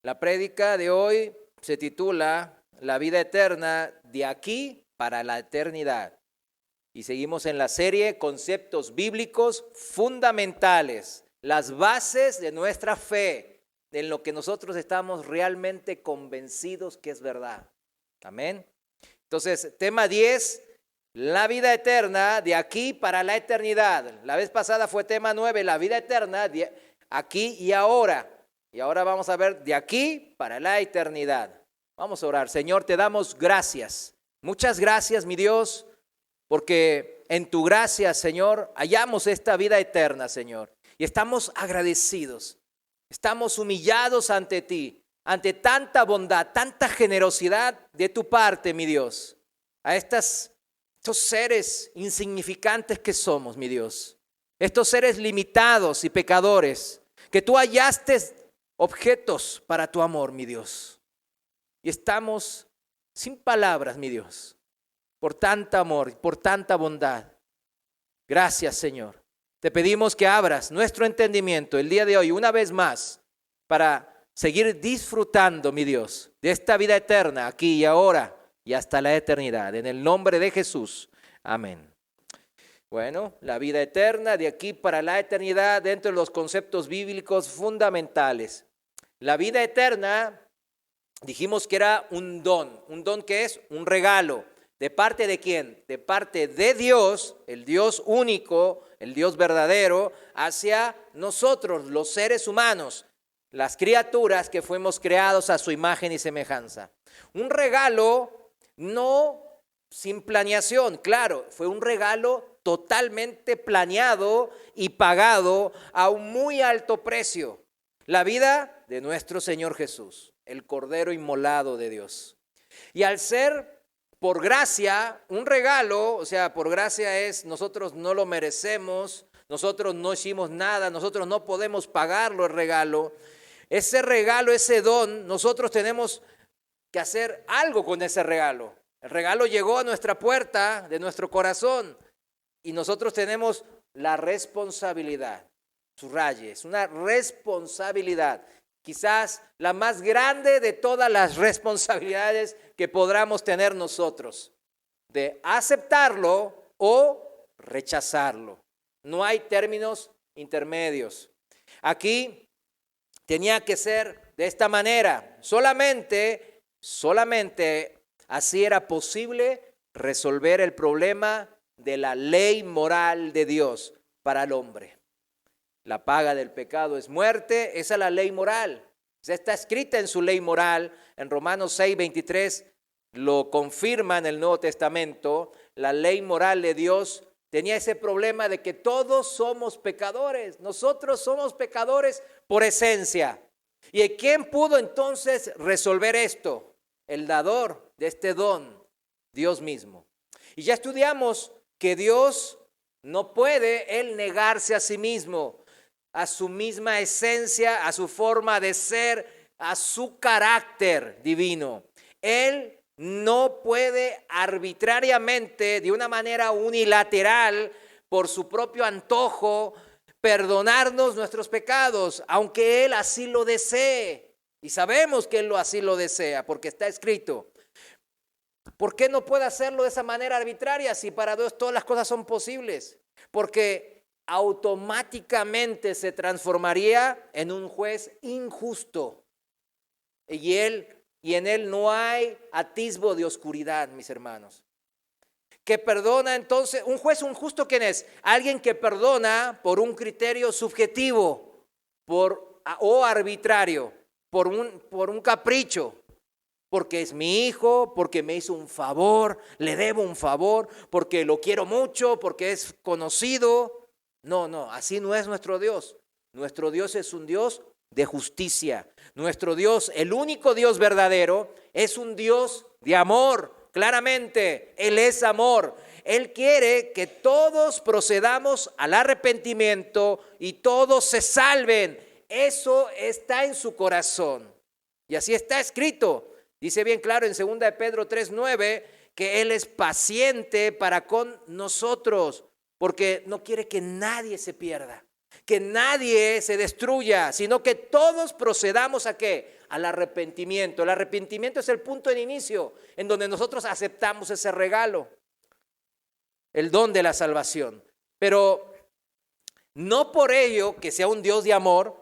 La prédica de hoy se titula La vida eterna de aquí para la eternidad. Y seguimos en la serie Conceptos bíblicos fundamentales, las bases de nuestra fe, en lo que nosotros estamos realmente convencidos que es verdad. Amén. Entonces, tema 10, la vida eterna de aquí para la eternidad. La vez pasada fue tema 9, la vida eterna de aquí y ahora. Y ahora vamos a ver de aquí para la eternidad. Vamos a orar. Señor, te damos gracias. Muchas gracias, mi Dios, porque en tu gracia, Señor, hallamos esta vida eterna, Señor. Y estamos agradecidos. Estamos humillados ante ti, ante tanta bondad, tanta generosidad de tu parte, mi Dios. A estos seres insignificantes que somos, mi Dios. Estos seres limitados y pecadores, que tú hallaste objetos para tu amor, mi Dios. Y estamos sin palabras, mi Dios, por tanta amor, por tanta bondad. Gracias, Señor. Te pedimos que abras nuestro entendimiento el día de hoy una vez más para seguir disfrutando, mi Dios, de esta vida eterna aquí y ahora y hasta la eternidad. En el nombre de Jesús. Amén. Bueno, la vida eterna de aquí para la eternidad dentro de los conceptos bíblicos fundamentales. La vida eterna, dijimos que era un don. ¿Un don qué es? Un regalo. ¿De parte de quién? De parte de Dios, el Dios único, el Dios verdadero, hacia nosotros, los seres humanos, las criaturas que fuimos creados a su imagen y semejanza. Un regalo no sin planeación, claro, fue un regalo totalmente planeado y pagado a un muy alto precio. La vida de nuestro Señor Jesús, el Cordero inmolado de Dios. Y al ser por gracia, un regalo, o sea, por gracia es, nosotros no lo merecemos, nosotros no hicimos nada, nosotros no podemos pagarlo el regalo. Ese regalo, ese don, nosotros tenemos que hacer algo con ese regalo. El regalo llegó a nuestra puerta de nuestro corazón y nosotros tenemos la responsabilidad. Subraye, es una responsabilidad. Quizás la más grande de todas las responsabilidades que podamos tener nosotros, de aceptarlo o rechazarlo. No hay términos intermedios. Aquí tenía que ser de esta manera. Solamente así era posible resolver el problema de la ley moral de Dios para el hombre. La paga del pecado es muerte, esa es la ley moral. Está escrita en su ley moral, en Romanos 6:23 lo confirma en el Nuevo Testamento. La ley moral de Dios tenía ese problema de que todos somos pecadores. Nosotros somos pecadores por esencia. ¿Y quién pudo entonces resolver esto? El dador de este don, Dios mismo. Y ya estudiamos que Dios no puede Él negarse a sí mismo, a su misma esencia, a su forma de ser, a su carácter divino. Él no puede arbitrariamente, de una manera unilateral, por su propio antojo, perdonarnos nuestros pecados, aunque Él así lo desee. Y sabemos que Él así lo desea, porque está escrito. ¿Por qué no puede hacerlo de esa manera arbitraria si para Dios todas las cosas son posibles? Porque automáticamente se transformaría en un juez injusto. Y en él no hay atisbo de oscuridad, mis hermanos. Que perdona entonces, un juez injusto, ¿quién es? Alguien que perdona por un criterio subjetivo o arbitrario, por un capricho. Porque es mi hijo, porque me hizo un favor, le debo un favor, porque lo quiero mucho, porque es conocido. No, así no es nuestro Dios. Nuestro Dios es un Dios de justicia. Nuestro Dios, el único Dios verdadero, es un Dios de amor. Claramente, Él es amor. Él quiere que todos procedamos al arrepentimiento y todos se salven. Eso está en su corazón. Y así está escrito. Dice bien claro en 2 de Pedro 3:9 que Él es paciente para con nosotros, porque no quiere que nadie se pierda, que nadie se destruya, sino que todos procedamos ¿a qué? Al arrepentimiento. El arrepentimiento es el punto de inicio en donde nosotros aceptamos ese regalo, el don de la salvación. Pero no por ello que sea un Dios de amor,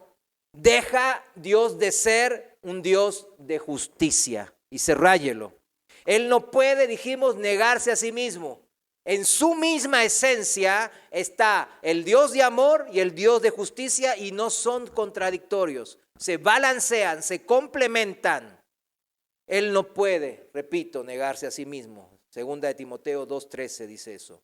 deja Dios de ser un Dios de justicia. Y subrayelo. Él no puede, dijimos, negarse a sí mismo. En su misma esencia está el Dios de amor y el Dios de justicia y no son contradictorios. Se balancean, se complementan. Él no puede, repito, negarse a sí mismo. Segunda de Timoteo 2:13 dice eso.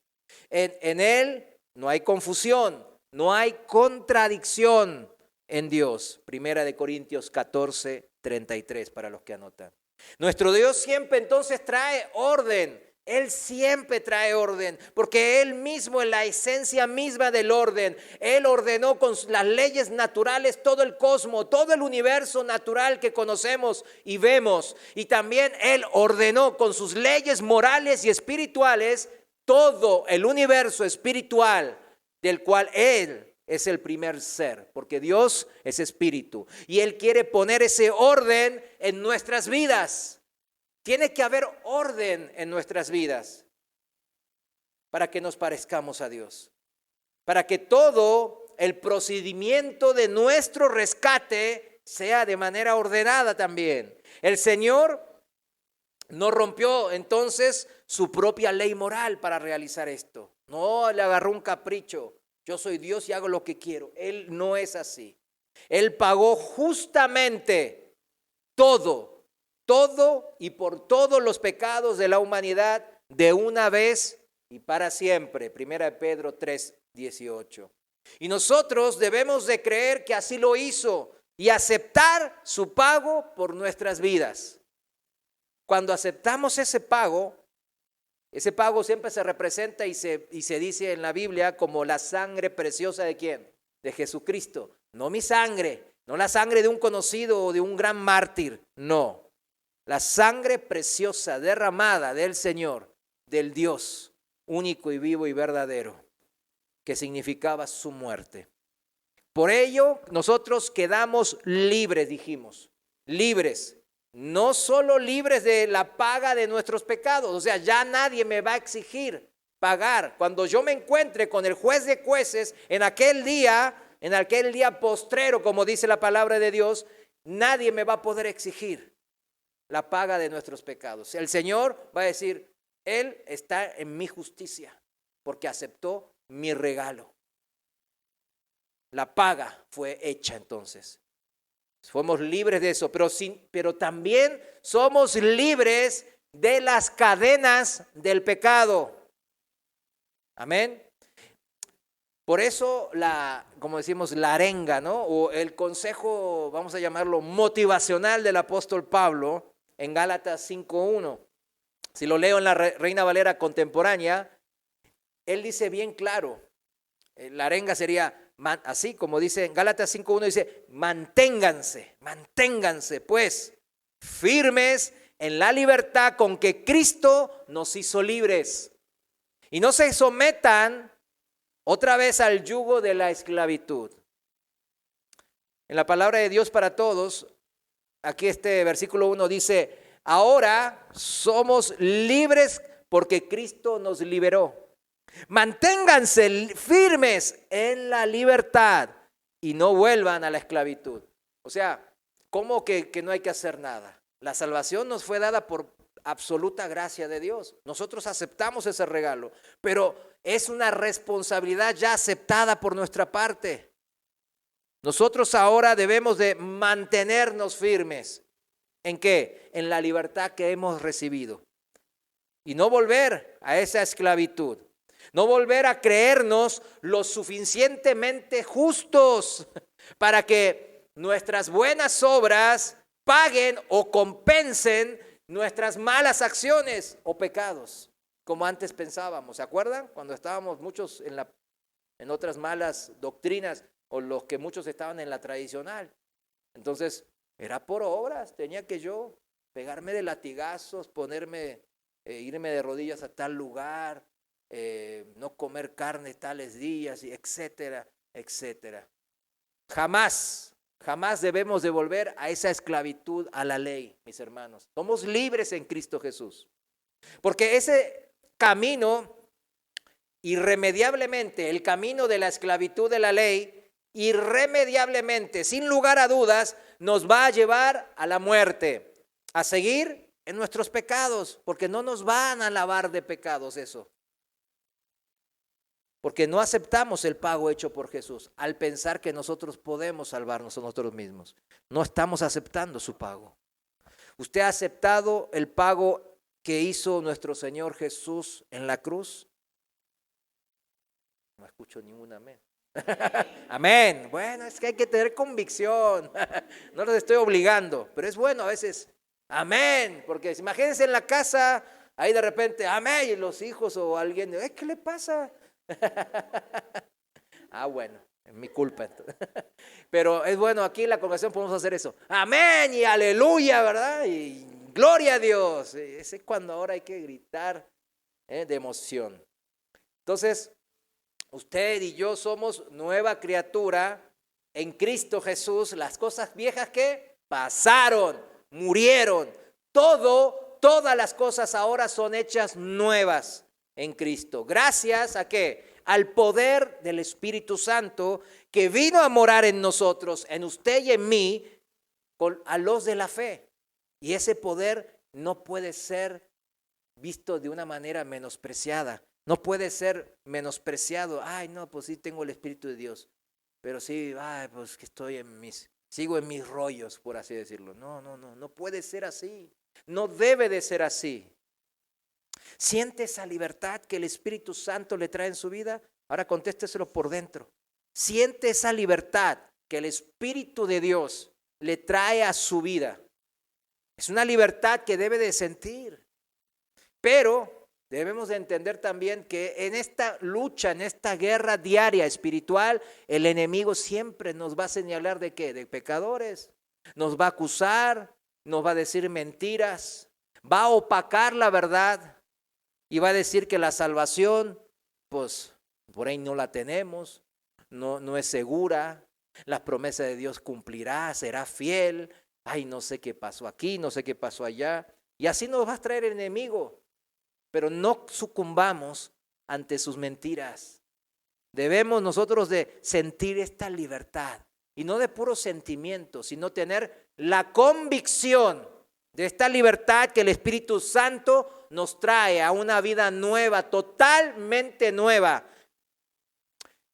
En Él no hay confusión, no hay contradicción en Dios. Primera de Corintios 14:33 para los que anotan. Nuestro Dios siempre entonces trae orden. Él siempre trae orden, porque Él mismo es la esencia misma del orden. Él ordenó con las leyes naturales todo el cosmos, todo el universo natural que conocemos y vemos. Y también Él ordenó con sus leyes morales y espirituales todo el universo espiritual del cual Él es el primer ser, porque Dios es espíritu. Y Él quiere poner ese orden en nuestras vidas. Tiene que haber orden en nuestras vidas para que nos parezcamos a Dios, para que todo el procedimiento de nuestro rescate sea de manera ordenada también. El Señor no rompió entonces su propia ley moral para realizar esto. No le agarró un capricho. Yo soy Dios y hago lo que quiero. Él no es así. Él pagó justamente todo y por todos los pecados de la humanidad de una vez y para siempre. Primera de Pedro 3:18. Y nosotros debemos de creer que así lo hizo y aceptar su pago por nuestras vidas. Cuando aceptamos ese pago siempre se representa y se dice en la Biblia como la sangre preciosa ¿de quién? De Jesucristo. No mi sangre, no la sangre de un conocido o de un gran mártir, no. La sangre preciosa derramada del Señor, del Dios único y vivo y verdadero, que significaba su muerte. Por ello, nosotros quedamos libres, dijimos, libres. No solo libres de la paga de nuestros pecados, o sea, ya nadie me va a exigir pagar. Cuando yo me encuentre con el juez de jueces en aquel día postrero, como dice la palabra de Dios, nadie me va a poder exigir la paga de nuestros pecados. El Señor va a decir, Él está en mi justicia porque aceptó mi regalo. La paga fue hecha entonces. Somos libres de eso, pero también somos libres de las cadenas del pecado. Amén. Por eso como decimos, la arenga, ¿no? O el consejo, vamos a llamarlo motivacional del apóstol Pablo en Gálatas 5:1. Si lo leo en la Reina Valera contemporánea, él dice bien claro, la arenga sería así como dice en Gálatas 5:1, dice, manténganse pues firmes en la libertad con que Cristo nos hizo libres. Y no se sometan otra vez al yugo de la esclavitud. En la palabra de Dios para todos, aquí este versículo 1 dice, ahora somos libres porque Cristo nos liberó. Manténganse firmes en la libertad y no vuelvan a la esclavitud. O sea, ¿cómo que no hay que hacer nada? La salvación nos fue dada por absoluta gracia de Dios. Nosotros aceptamos ese regalo, pero es una responsabilidad ya aceptada por nuestra parte. Nosotros ahora debemos de mantenernos firmes. ¿En qué? En la libertad que hemos recibido. Y no volver a esa esclavitud. No volver a creernos lo suficientemente justos para que nuestras buenas obras paguen o compensen nuestras malas acciones o pecados, como antes pensábamos. ¿Se acuerdan? Cuando estábamos muchos en otras malas doctrinas o los que muchos estaban en la tradicional. Entonces, era por obras, tenía que yo pegarme de latigazos, irme de rodillas a tal lugar, no comer carne tales días, etcétera, etcétera. Jamás, jamás debemos de volver a esa esclavitud a la ley, mis hermanos. Somos libres en Cristo Jesús. Porque ese camino, irremediablemente, el camino de la esclavitud de la ley, irremediablemente, sin lugar a dudas, nos va a llevar a la muerte, a seguir en nuestros pecados, porque no nos van a lavar de pecados eso. Porque no aceptamos el pago hecho por Jesús al pensar que nosotros podemos salvarnos a nosotros mismos. No estamos aceptando su pago. ¿Usted ha aceptado el pago que hizo nuestro Señor Jesús en la cruz? No escucho ningún amén. Amén. Bueno, es que hay que tener convicción. No los estoy obligando, pero es bueno a veces. Amén. Porque imagínense en la casa, ahí de repente, amén, y los hijos o alguien, ¿qué le pasa? Bueno, es mi culpa. Pero es bueno, aquí en la congregación podemos hacer eso. Amén y aleluya, ¿verdad? Y gloria a Dios. Ese es cuando ahora hay que gritar de emoción. Entonces, usted y yo somos nueva criatura en Cristo Jesús. Las cosas viejas que pasaron, murieron. Todas las cosas ahora son hechas nuevas en Cristo. Gracias a ¿qué? Al poder del Espíritu Santo que vino a morar en nosotros, en usted y en mí, a los de la fe. Y ese poder no puede ser visto de una manera menospreciada. No puede ser menospreciado. Ay, no, pues sí tengo el Espíritu de Dios. Pero sí, pues que sigo en mis rollos, por así decirlo. No puede ser así. No debe de ser así. ¿Siente esa libertad que el Espíritu Santo le trae en su vida? Ahora contésteselo por dentro. ¿Siente esa libertad que el Espíritu de Dios le trae a su vida? Es una libertad que debe de sentir. Pero debemos de entender también que en esta lucha, en esta guerra diaria espiritual, el enemigo siempre nos va a señalar ¿de qué? De pecadores. Nos va a acusar, nos va a decir mentiras, va a opacar la verdad. Y va a decir que la salvación, pues, por ahí no la tenemos, no es segura, la promesa de Dios cumplirá, será fiel, no sé qué pasó aquí, no sé qué pasó allá. Y así nos va a traer el enemigo, pero no sucumbamos ante sus mentiras. Debemos nosotros de sentir esta libertad, y no de puro sentimiento, sino tener la convicción de esta libertad que el Espíritu Santo nos trae a una vida nueva, totalmente nueva.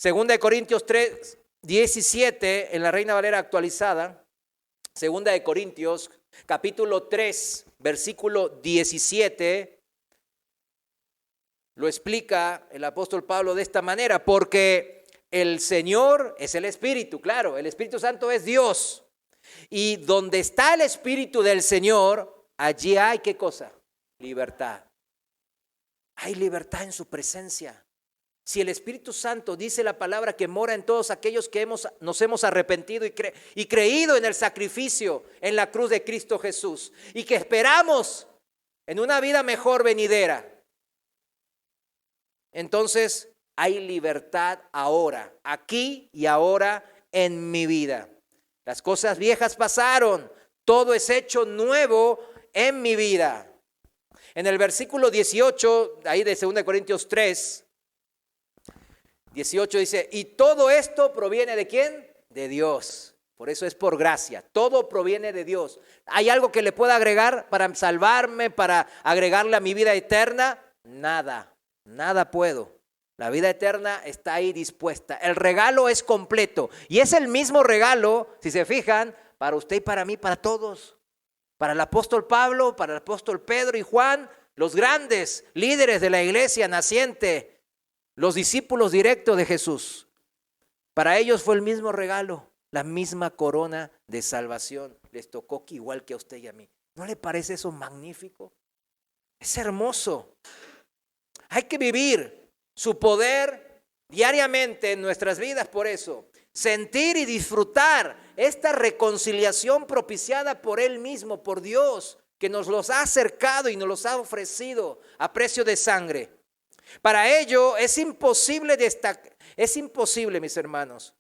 2 Corintios 3, 17, en la Reina Valera actualizada. 2 Corintios, capítulo 3, versículo 17. Lo explica el apóstol Pablo de esta manera. Porque el Señor es el Espíritu, claro, el Espíritu Santo es Dios. Y donde está el Espíritu del Señor, allí hay ¿qué cosa? Libertad. Hay libertad en su presencia. Si el Espíritu Santo dice la palabra que mora en todos aquellos que nos hemos arrepentido y creído en el sacrificio en la cruz de Cristo Jesús, y que esperamos en una vida mejor venidera, entonces hay libertad ahora, aquí y ahora en mi vida. Las cosas viejas pasaron, todo es hecho nuevo en mi vida. En el versículo 18, ahí de 2 Corintios 3, 18 dice, y todo esto proviene ¿de quién? De Dios. Por eso es por gracia, todo proviene de Dios. ¿Hay algo que le pueda agregar para salvarme, para agregarle a mi vida eterna? Nada puedo. La vida eterna está ahí dispuesta. El regalo es completo. Y es el mismo regalo, si se fijan, para usted y para mí, para todos. Para el apóstol Pablo, para el apóstol Pedro y Juan, los grandes líderes de la iglesia naciente, los discípulos directos de Jesús. Para ellos fue el mismo regalo, la misma corona de salvación. Les tocó igual que a usted y a mí. ¿No le parece eso magnífico? Es hermoso. Hay que vivir su poder diariamente en nuestras vidas, por eso. Sentir y disfrutar esta reconciliación propiciada por Él mismo, por Dios, que nos los ha acercado y nos los ha ofrecido a precio de sangre. Para ello es imposible, mis hermanos,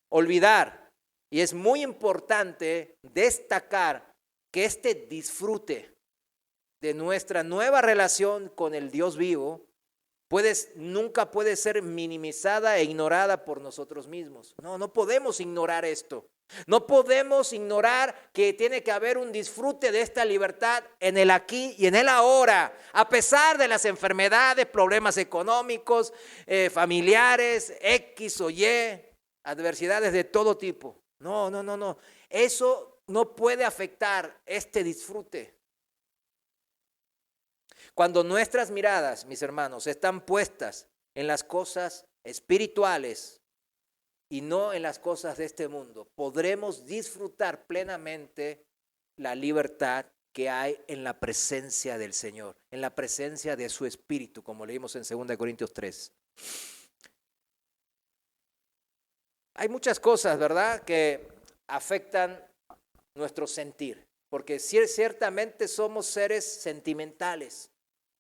olvidar Y es muy importante destacar que este disfrute de nuestra nueva relación con el Dios vivo nunca puede ser minimizada e ignorada por nosotros mismos. No podemos ignorar esto. No podemos ignorar que tiene que haber un disfrute de esta libertad en el aquí y en el ahora, a pesar de las enfermedades, problemas económicos, familiares, X o Y, adversidades de todo tipo. No. Eso no puede afectar este disfrute. Cuando nuestras miradas, mis hermanos, están puestas en las cosas espirituales y no en las cosas de este mundo, podremos disfrutar plenamente la libertad que hay en la presencia del Señor, en la presencia de su Espíritu, como leímos en 2 Corintios 3. Hay muchas cosas, ¿verdad?, que afectan nuestro sentir, porque ciertamente somos seres sentimentales.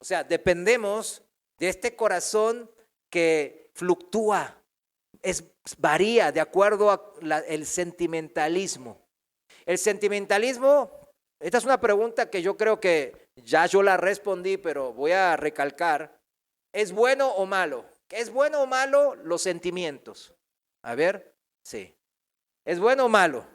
O sea, dependemos de este corazón que fluctúa, varía de acuerdo al sentimentalismo. El sentimentalismo, esta es una pregunta que yo creo que ya yo la respondí, pero voy a recalcar. ¿Es bueno o malo? ¿Es bueno o malo los sentimientos? A ver, sí. ¿Es bueno o malo?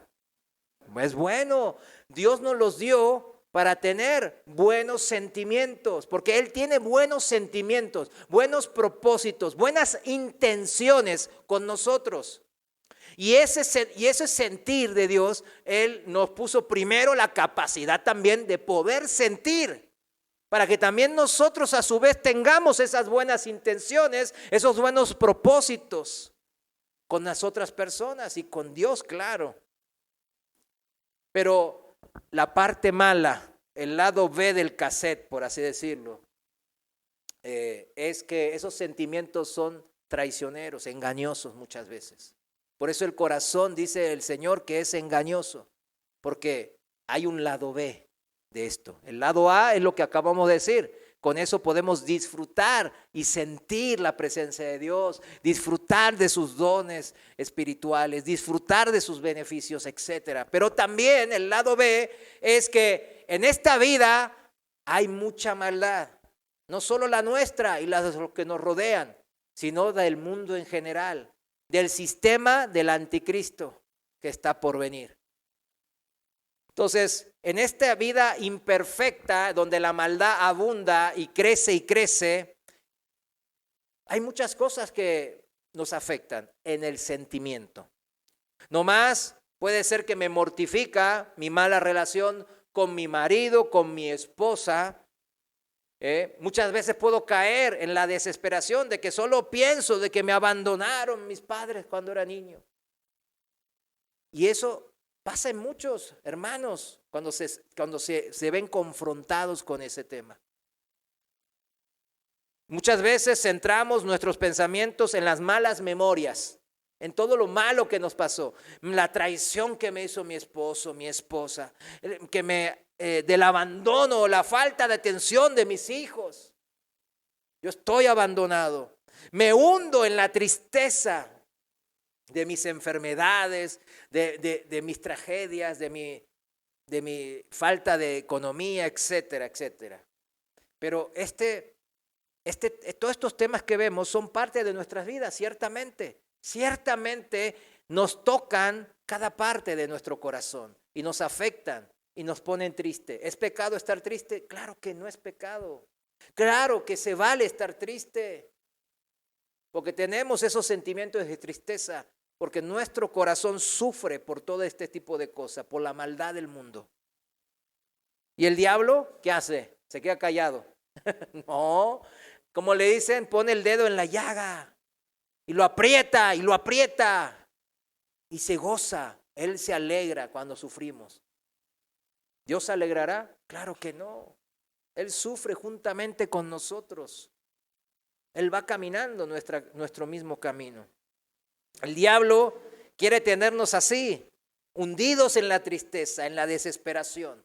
Es bueno. Dios nos los dio para tener buenos sentimientos, porque Él tiene buenos sentimientos, buenos propósitos, buenas intenciones con nosotros. Y ese sentir de Dios, Él nos puso primero la capacidad también de poder sentir, para que también nosotros a su vez tengamos esas buenas intenciones, esos buenos propósitos con las otras personas y con Dios, claro. Pero la parte mala, el lado B del cassette, por así decirlo, es que esos sentimientos son traicioneros, engañosos muchas veces. Por eso el corazón, dice el Señor, que es engañoso, porque hay un lado B de esto. El lado A es lo que acabamos de decir. Con eso podemos disfrutar y sentir la presencia de Dios, disfrutar de sus dones espirituales, disfrutar de sus beneficios, etc. Pero también el lado B es que en esta vida hay mucha maldad, no solo la nuestra y la de los que nos rodean, sino del mundo en general, del sistema del anticristo que está por venir. Entonces, en esta vida imperfecta, donde la maldad abunda y crece, hay muchas cosas que nos afectan en el sentimiento. No más puede ser que me mortifica mi mala relación con mi marido, con mi esposa. Muchas veces puedo caer en la desesperación de que solo pienso de que me abandonaron mis padres cuando era niño. Y eso pasa en muchos hermanos cuando se ven confrontados con ese tema. Muchas veces centramos nuestros pensamientos en las malas memorias, en todo lo malo que nos pasó, la traición que me hizo mi esposo, mi esposa, del abandono, la falta de atención de mis hijos. Yo estoy abandonado, me hundo en la tristeza de mis enfermedades, de mis tragedias, de mi falta de economía, etcétera. Pero todos estos temas que vemos son parte de nuestras vidas, ciertamente. Ciertamente nos tocan cada parte de nuestro corazón y nos afectan y nos ponen triste. ¿Es pecado estar triste? Claro que no es pecado. Claro que se vale estar triste, porque tenemos esos sentimientos de tristeza, porque nuestro corazón sufre por todo este tipo de cosas, por la maldad del mundo. ¿Y el diablo qué hace? Se queda callado. No, como le dicen, pone el dedo en la llaga y lo aprieta y se goza. Él se alegra cuando sufrimos. ¿Dios se alegrará? Claro que no. Él sufre juntamente con nosotros. Él va caminando nuestro mismo camino. El diablo quiere tenernos así, hundidos en la tristeza, en la desesperación,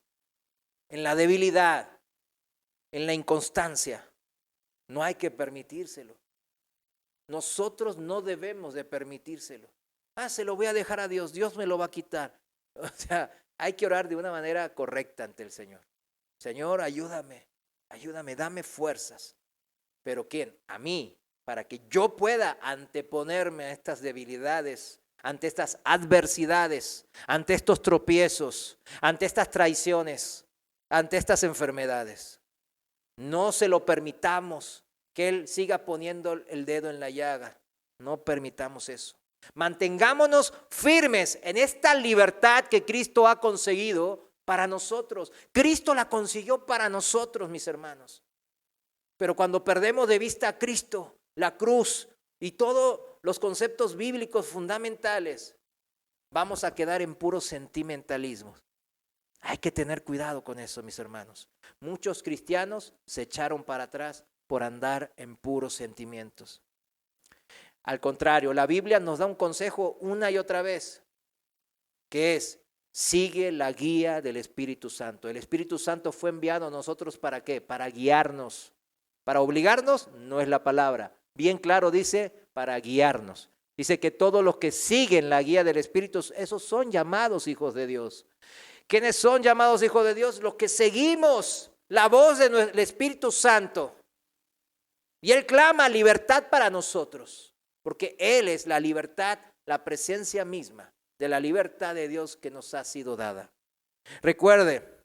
en la debilidad, en la inconstancia. No hay que permitírselo. Nosotros no debemos de permitírselo. Se lo voy a dejar a Dios, Dios me lo va a quitar. O sea, hay que orar de una manera correcta ante el Señor. Señor, ayúdame, dame fuerzas. ¿Pero quién? A mí, para que yo pueda anteponerme a estas debilidades, ante estas adversidades, ante estos tropiezos, ante estas traiciones, ante estas enfermedades. No se lo permitamos que Él siga poniendo el dedo en la llaga. No permitamos eso. Mantengámonos firmes en esta libertad que Cristo ha conseguido para nosotros. Cristo la consiguió para nosotros, mis hermanos. Pero cuando perdemos de vista a Cristo, la cruz y todos los conceptos bíblicos fundamentales, vamos a quedar en puros sentimentalismos. Hay que tener cuidado con eso, mis hermanos. Muchos cristianos se echaron para atrás por andar en puros sentimientos. Al contrario, la Biblia nos da un consejo una y otra vez, que es: sigue la guía del Espíritu Santo. El Espíritu Santo fue enviado a nosotros ¿para qué? Para guiarnos. Para obligarnos no es la palabra. Bien claro dice, para guiarnos. Dice que todos los que siguen la guía del Espíritu, esos son llamados hijos de Dios. ¿Quiénes son llamados hijos de Dios? Los que seguimos la voz del Espíritu Santo. Y Él clama libertad para nosotros, porque Él es la libertad, la presencia misma de la libertad de Dios que nos ha sido dada. Recuerde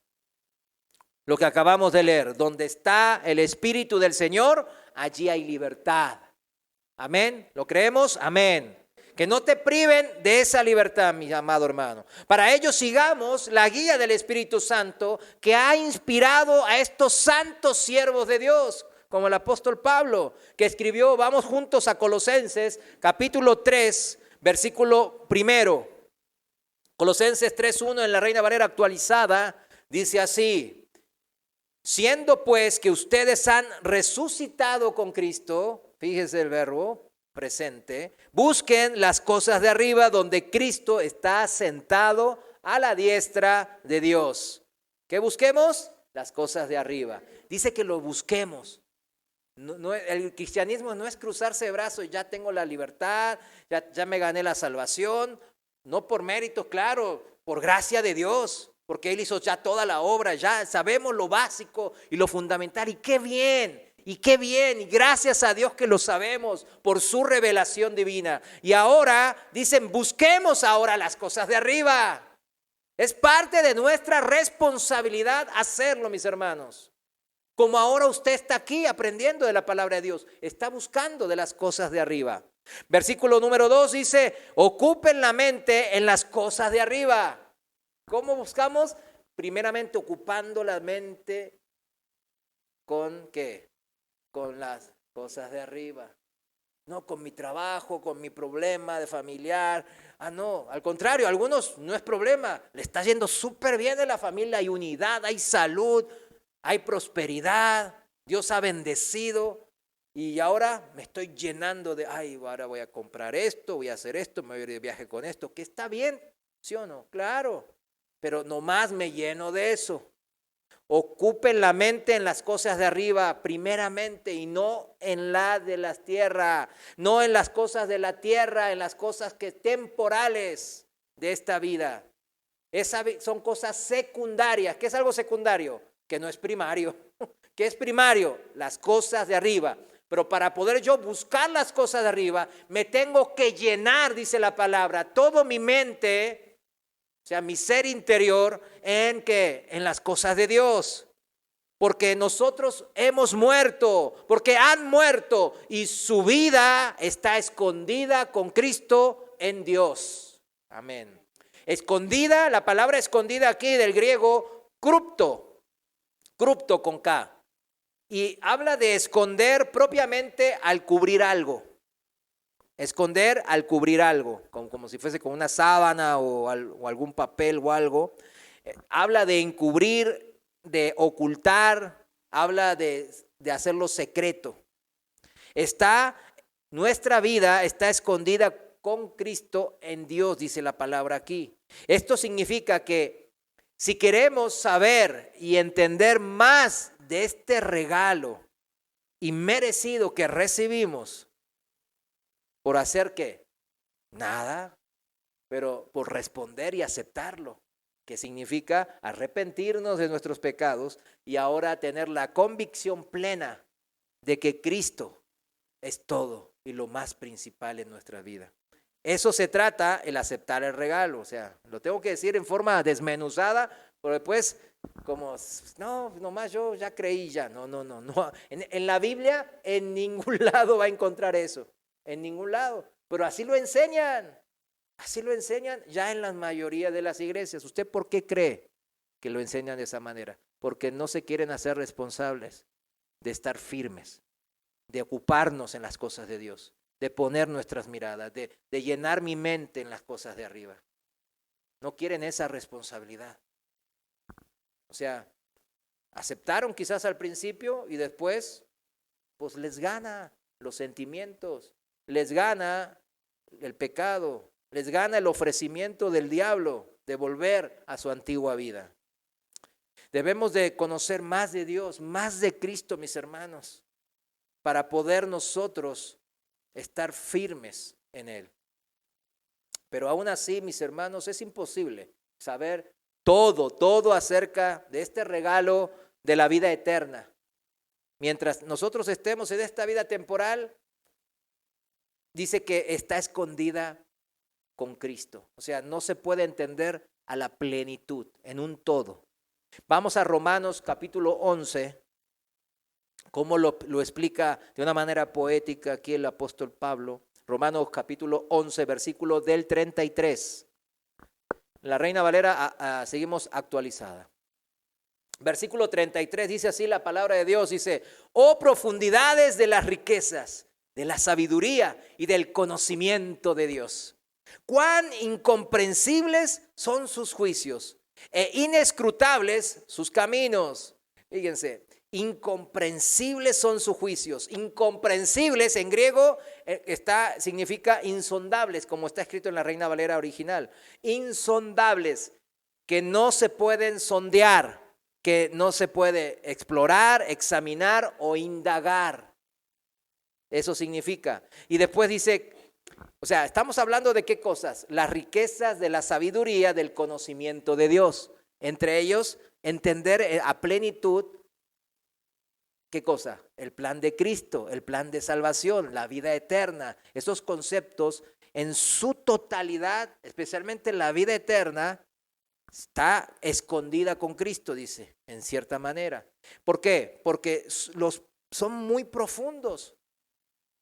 lo que acabamos de leer: donde está el Espíritu del Señor, allí hay libertad. Amén. ¿Lo creemos? Amén. Que no te priven de esa libertad, mi amado hermano. Para ello sigamos la guía del Espíritu Santo que ha inspirado a estos santos siervos de Dios, como el apóstol Pablo, que escribió, vamos juntos a Colosenses, capítulo 3, versículo 1. Colosenses 3:1 en la Reina Valera actualizada, dice así: siendo pues que ustedes han resucitado con Cristo, fíjese el verbo presente, busquen las cosas de arriba donde Cristo está sentado a la diestra de Dios. ¿Qué busquemos? Las cosas de arriba. Dice que lo busquemos. El cristianismo no es cruzarse de brazos, ya tengo la libertad, ya me gané la salvación. No por mérito, claro, por gracia de Dios, porque Él hizo ya toda la obra, ya sabemos lo básico y lo fundamental. Y qué bien, y gracias a Dios que lo sabemos por su revelación divina. Y ahora dicen, busquemos ahora las cosas de arriba. Es parte de nuestra responsabilidad hacerlo, mis hermanos. Como ahora usted está aquí aprendiendo de la palabra de Dios, está buscando de las cosas de arriba. Versículo número 2 dice, ocupen la mente en las cosas de arriba. ¿Cómo buscamos? Primeramente ocupando la mente con ¿qué? Con las cosas de arriba. No con mi trabajo, con mi problema de familiar. No, al contrario, a algunos no es problema. Le está yendo súper bien en la familia, hay unidad, hay salud, hay prosperidad, Dios ha bendecido. Y ahora me estoy llenando de, ahora voy a comprar esto, voy a hacer esto, me voy a ir de viaje con esto, que está bien, ¿sí o no? Claro, pero nomás me lleno de eso. Ocupen la mente en las cosas de arriba primeramente y no en la de la tierra, no en las cosas de la tierra, en las cosas que temporales de esta vida. Son cosas secundarias. ¿Qué es algo secundario? Que no es primario. ¿Qué es primario? Las cosas de arriba. Pero para poder yo buscar las cosas de arriba, me tengo que llenar, dice la palabra, todo mi mente, o sea, mi ser interior, ¿en qué? En las cosas de Dios. Porque nosotros hemos muerto, porque han muerto y su vida está escondida con Cristo en Dios. Amén. Escondida, la palabra escondida aquí del griego, crupto con K. Y habla de esconder propiamente al cubrir algo. Esconder al cubrir algo, como si fuese con una sábana o algún papel o algo. Habla de encubrir, de ocultar, habla de hacerlo secreto. Nuestra vida está escondida con Cristo en Dios, dice la palabra aquí. Esto significa que si queremos saber y entender más de este regalo inmerecido que recibimos, ¿por hacer qué? Nada. pero por responder y aceptarlo, que significa arrepentirnos de nuestros pecados y ahora tener la convicción plena de que Cristo es todo y lo más principal en nuestra vida. Eso se trata el aceptar el regalo, o sea, lo tengo que decir en forma desmenuzada, pero después como, no, nomás yo ya creí ya, no. En la Biblia en ningún lado va a encontrar eso, en ningún lado, pero así lo enseñan ya en la mayoría de las iglesias. ¿Usted por qué cree que lo enseñan de esa manera? Porque no se quieren hacer responsables de estar firmes, de ocuparnos en las cosas de Dios, de poner nuestras miradas, de llenar mi mente en las cosas de arriba. No quieren esa responsabilidad. O sea, aceptaron quizás al principio y después, pues les gana los sentimientos, les gana el pecado, les gana el ofrecimiento del diablo de volver a su antigua vida. Debemos de conocer más de Dios, más de Cristo, mis hermanos, para poder nosotros estar firmes en Él. Pero aún así, mis hermanos, es imposible saber todo acerca de este regalo de la vida eterna. Mientras nosotros estemos en esta vida temporal, dice que está escondida con Cristo. O sea, no se puede entender a la plenitud, en un todo. Vamos a Romanos capítulo 11, como lo explica de una manera poética aquí el apóstol Pablo. Romanos capítulo 11, versículo del 33. La Reina Valera seguimos actualizada. Versículo 33 dice así la palabra de Dios, dice: oh profundidades de las riquezas, de la sabiduría y del conocimiento de Dios. Cuán incomprensibles son sus juicios e inescrutables sus caminos. Fíjense, incomprensibles son sus juicios. Incomprensibles en griego significa insondables, como está escrito en la Reina Valera original. Insondables, que no se pueden sondear, que no se puede explorar, examinar o indagar. Eso significa. Y después dice, o sea, estamos hablando de qué cosas: las riquezas de la sabiduría, del conocimiento de Dios. Entre ellos, entender a plenitud, ¿qué cosa? El plan de Cristo, el plan de salvación, la vida eterna. Esos conceptos en su totalidad, especialmente la vida eterna, está escondida con Cristo, dice, en cierta manera. ¿Por qué? Porque son muy profundos.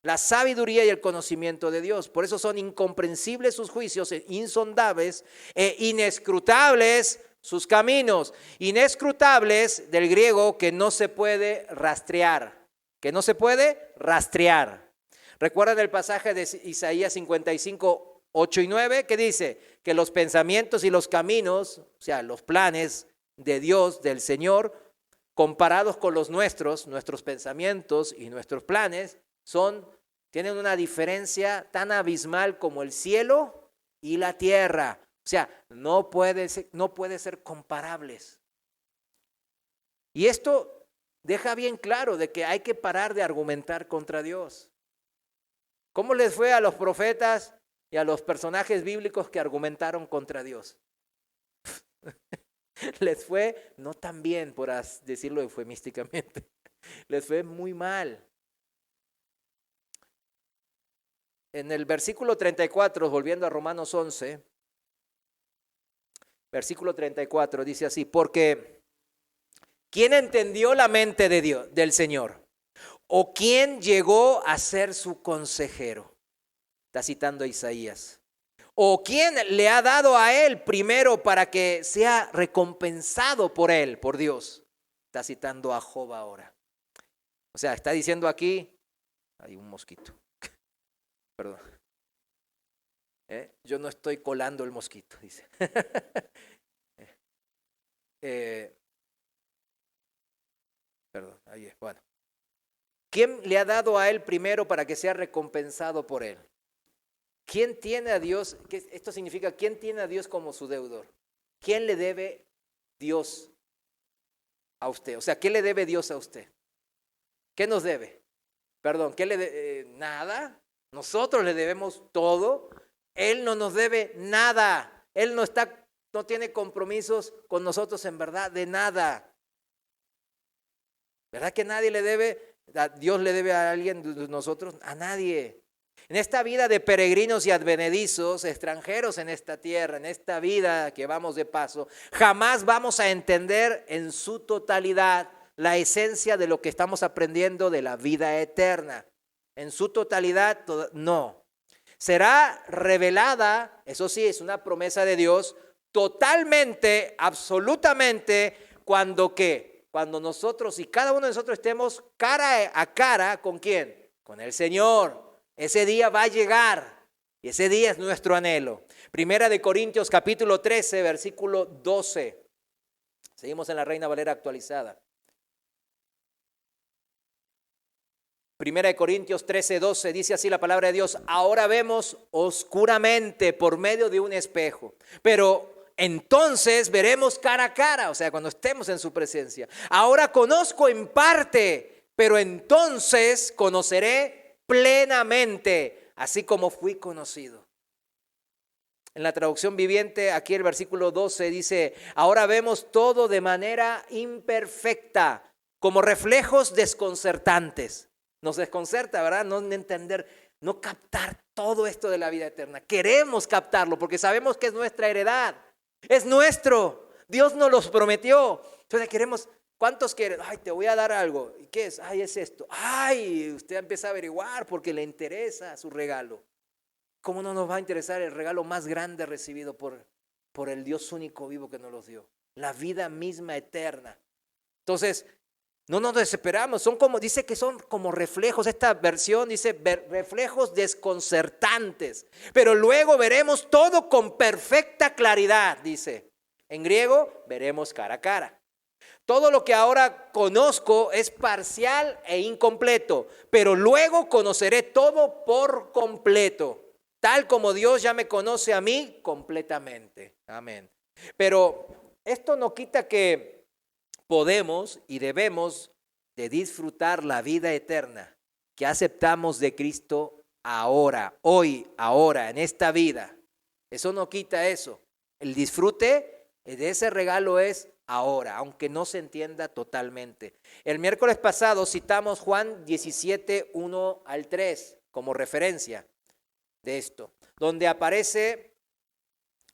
La sabiduría y el conocimiento de Dios. Por eso son incomprensibles sus juicios, insondables e inescrutables sus caminos. Inescrutables del griego que no se puede rastrear. Que no se puede rastrear. ¿Recuerdan el pasaje de Isaías 55, 8 y 9? Que dice que los pensamientos y los caminos, o sea, los planes de Dios, del Señor, comparados con los nuestros pensamientos y nuestros planes, tienen una diferencia tan abismal como el cielo y la tierra. O sea, no puede ser comparables. Y esto deja bien claro de que hay que parar de argumentar contra Dios. ¿Cómo les fue a los profetas y a los personajes bíblicos que argumentaron contra Dios? Les fue no tan bien, por decirlo eufemísticamente. Les fue muy mal. En el versículo 34, volviendo a Romanos 11, versículo 34 dice así: porque ¿quién entendió la mente de Dios, del Señor? ¿O quién llegó a ser su consejero? Está citando a Isaías. ¿O quién le ha dado a él primero para que sea recompensado por él, por Dios? Está citando a Job ahora. O sea, está diciendo aquí, hay un mosquito. Perdón. Yo no estoy colando el mosquito, dice. Perdón, ahí es. Bueno. ¿Quién le ha dado a él primero para que sea recompensado por él? ¿Quién tiene a Dios? Esto significa, ¿quién tiene a Dios como su deudor? ¿Quién le debe Dios a usted? O sea, ¿qué le debe Dios a usted? ¿Qué nos debe? Perdón, ¿qué le debe? Nada. Nosotros le debemos todo. Él no nos debe nada. Él no tiene compromisos con nosotros en verdad de nada. ¿Verdad que nadie le debe? ¿Dios le debe a alguien de nosotros? A nadie. En esta vida de peregrinos y advenedizos, extranjeros en esta tierra, en esta vida que vamos de paso, jamás vamos a entender en su totalidad la esencia de lo que estamos aprendiendo de la vida eterna. En su totalidad, no. Será revelada, eso sí, es una promesa de Dios, totalmente, absolutamente, cuando ¿qué? Cuando nosotros y cada uno de nosotros estemos cara a cara, ¿con quién? Con el Señor. Ese día va a llegar y ese día es nuestro anhelo. Primera de Corintios capítulo 13, versículo 12. Seguimos en la Reina Valera actualizada. Primera de Corintios 13, 12 dice así la palabra de Dios: ahora vemos oscuramente por medio de un espejo, pero entonces veremos cara a cara, o sea, cuando estemos en su presencia. Ahora conozco en parte, pero entonces conoceré plenamente, así como fui conocido. En la traducción viviente, aquí el versículo 12 dice: ahora vemos todo de manera imperfecta, como reflejos desconcertantes. Nos desconcerta, ¿verdad? No entender, no captar todo esto de la vida eterna. Queremos captarlo porque sabemos que es nuestra heredad, es nuestro. Dios nos los prometió. Entonces queremos. ¿Cuántos quieren? Ay, te voy a dar algo. ¿Y qué es? Ay, es esto. Ay, usted empieza a averiguar porque le interesa su regalo. ¿Cómo no nos va a interesar el regalo más grande recibido por el Dios único vivo que nos los dio? La vida misma eterna. Entonces, no nos desesperamos. Dice que son como reflejos. Esta versión dice reflejos desconcertantes. Pero luego veremos todo con perfecta claridad, dice. En griego, veremos cara a cara. Todo lo que ahora conozco es parcial e incompleto, pero luego conoceré todo por completo, tal como Dios ya me conoce a mí completamente. Amén. Pero esto no quita que podemos y debemos de disfrutar la vida eterna que aceptamos de Cristo ahora, hoy, ahora, en esta vida. Eso no quita eso. El disfrute de ese regalo es ahora, aunque no se entienda totalmente. El miércoles pasado citamos Juan 17, 1 al 3 como referencia de esto, donde aparece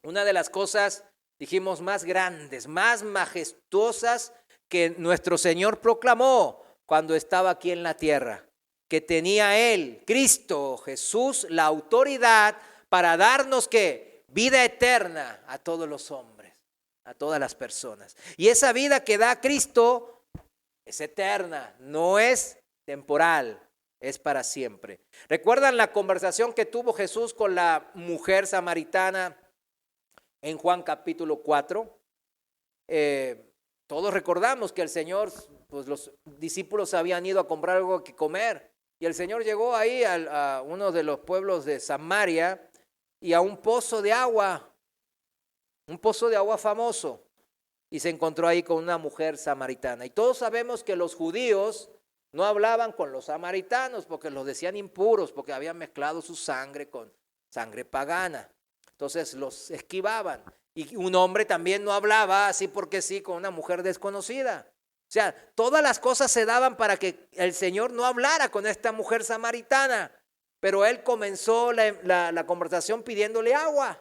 una de las cosas, dijimos, más grandes, más majestuosas que nuestro Señor proclamó cuando estaba aquí en la tierra, que tenía Él, Cristo Jesús, la autoridad para darnos ¿qué? Vida eterna a todos los hombres. A todas las personas. Y esa vida que da Cristo es eterna, no es temporal, es para siempre. ¿Recuerdan la conversación que tuvo Jesús con la mujer samaritana en Juan capítulo 4? Todos recordamos que el Señor, pues los discípulos habían ido a comprar algo que comer y el Señor llegó ahí a uno de los pueblos de Samaria y a un pozo de agua. Un pozo de agua famoso, y se encontró ahí con una mujer samaritana. Y todos sabemos que los judíos no hablaban con los samaritanos porque los decían impuros, porque habían mezclado su sangre con sangre pagana. Entonces los esquivaban. Y un hombre también no hablaba así porque sí con una mujer desconocida. O sea, todas las cosas se daban para que el Señor no hablara con esta mujer samaritana. Pero él comenzó la conversación pidiéndole agua.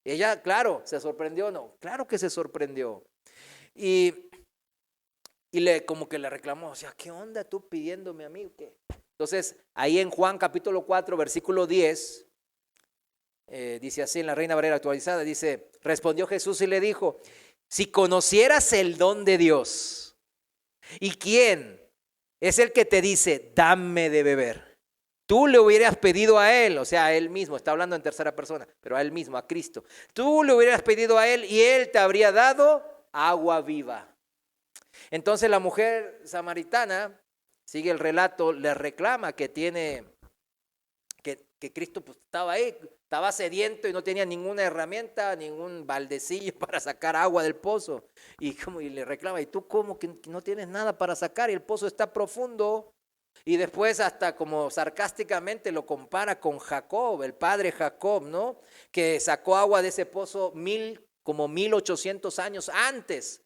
Ella, claro, ¿se sorprendió? No, claro que se sorprendió. Y como que le reclamó, o sea, ¿qué onda tú pidiéndome a mí? ¿Qué? Entonces, ahí en Juan capítulo 4, versículo 10, dice así en la Reina Valera actualizada, dice, respondió Jesús y le dijo, si conocieras el don de Dios, ¿y quién es el que te dice, dame de beber? Tú le hubieras pedido a él, o sea, a él mismo, está hablando en tercera persona, pero a él mismo, a Cristo. Tú le hubieras pedido a él y él te habría dado agua viva. Entonces la mujer samaritana, sigue el relato, le reclama que Cristo pues, estaba ahí, estaba sediento y no tenía ninguna herramienta, ningún baldecillo para sacar agua del pozo. Y le reclama, ¿y tú cómo que no tienes nada para sacar y el pozo está profundo? Y después hasta como sarcásticamente lo compara con Jacob, el padre Jacob, ¿no? Que sacó agua de ese pozo como 1800 años antes.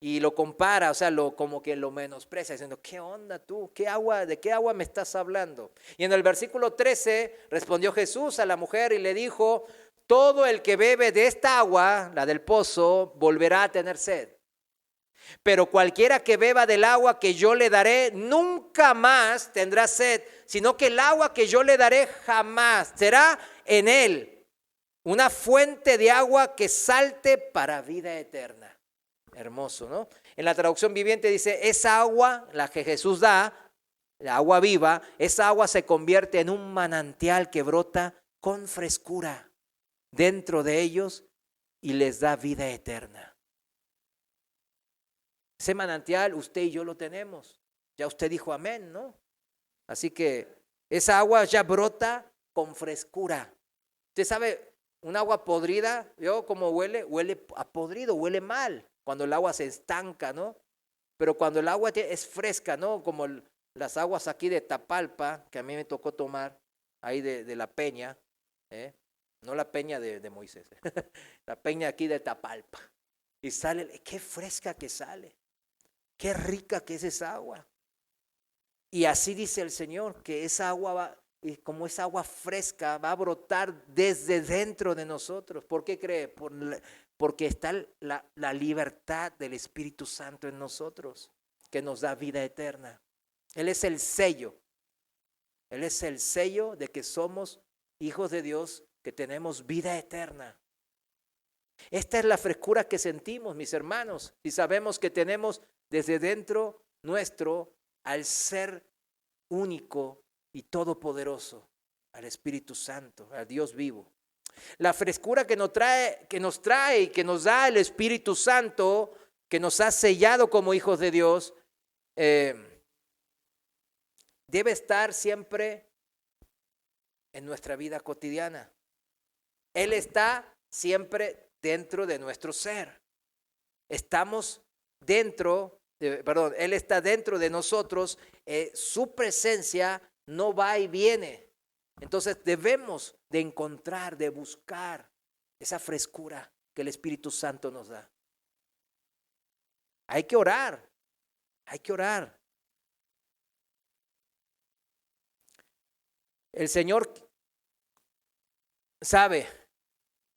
Y lo compara, o sea, como que lo menosprecia, diciendo, ¿qué onda tú? ¿De qué agua me estás hablando? Y en el versículo 13 respondió Jesús a la mujer y le dijo, todo el que bebe de esta agua, la del pozo, volverá a tener sed. Pero cualquiera que beba del agua que yo le daré, nunca más tendrá sed, sino que el agua que yo le daré jamás será en él una fuente de agua que salte para vida eterna. Hermoso, ¿no? En la traducción viviente dice, esa agua, la que Jesús da, la agua viva, esa agua se convierte en un manantial que brota con frescura dentro de ellos y les da vida eterna. Ese manantial usted y yo lo tenemos. Ya usted dijo amén, ¿no? Así que esa agua ya brota con frescura. Usted sabe, un agua podrida, ¿vio cómo huele? Huele a podrido, huele mal cuando el agua se estanca, ¿no? Pero cuando el agua es fresca, ¿no? Como las aguas aquí de Tapalpa, que a mí me tocó tomar, ahí de la peña, no la peña de Moisés, la peña aquí de Tapalpa. Y sale, qué fresca que sale. Qué rica que es esa agua. Y así dice el Señor, que esa agua va, y como esa agua fresca, va a brotar desde dentro de nosotros. ¿Por qué cree? Porque está la libertad del Espíritu Santo en nosotros, que nos da vida eterna. Él es el sello. Él es el sello de que somos hijos de Dios, que tenemos vida eterna. Esta es la frescura que sentimos, mis hermanos, y sabemos que tenemos desde dentro nuestro al ser único y todopoderoso, al Espíritu Santo, al Dios vivo. La frescura que nos trae y que nos da el Espíritu Santo, que nos ha sellado como hijos de Dios, debe estar siempre en nuestra vida cotidiana. Él está siempre dentro de nuestro ser. Él está dentro de nosotros, su presencia no va y viene. Entonces debemos de encontrar, de buscar esa frescura que el Espíritu Santo nos da. Hay que orar. El Señor sabe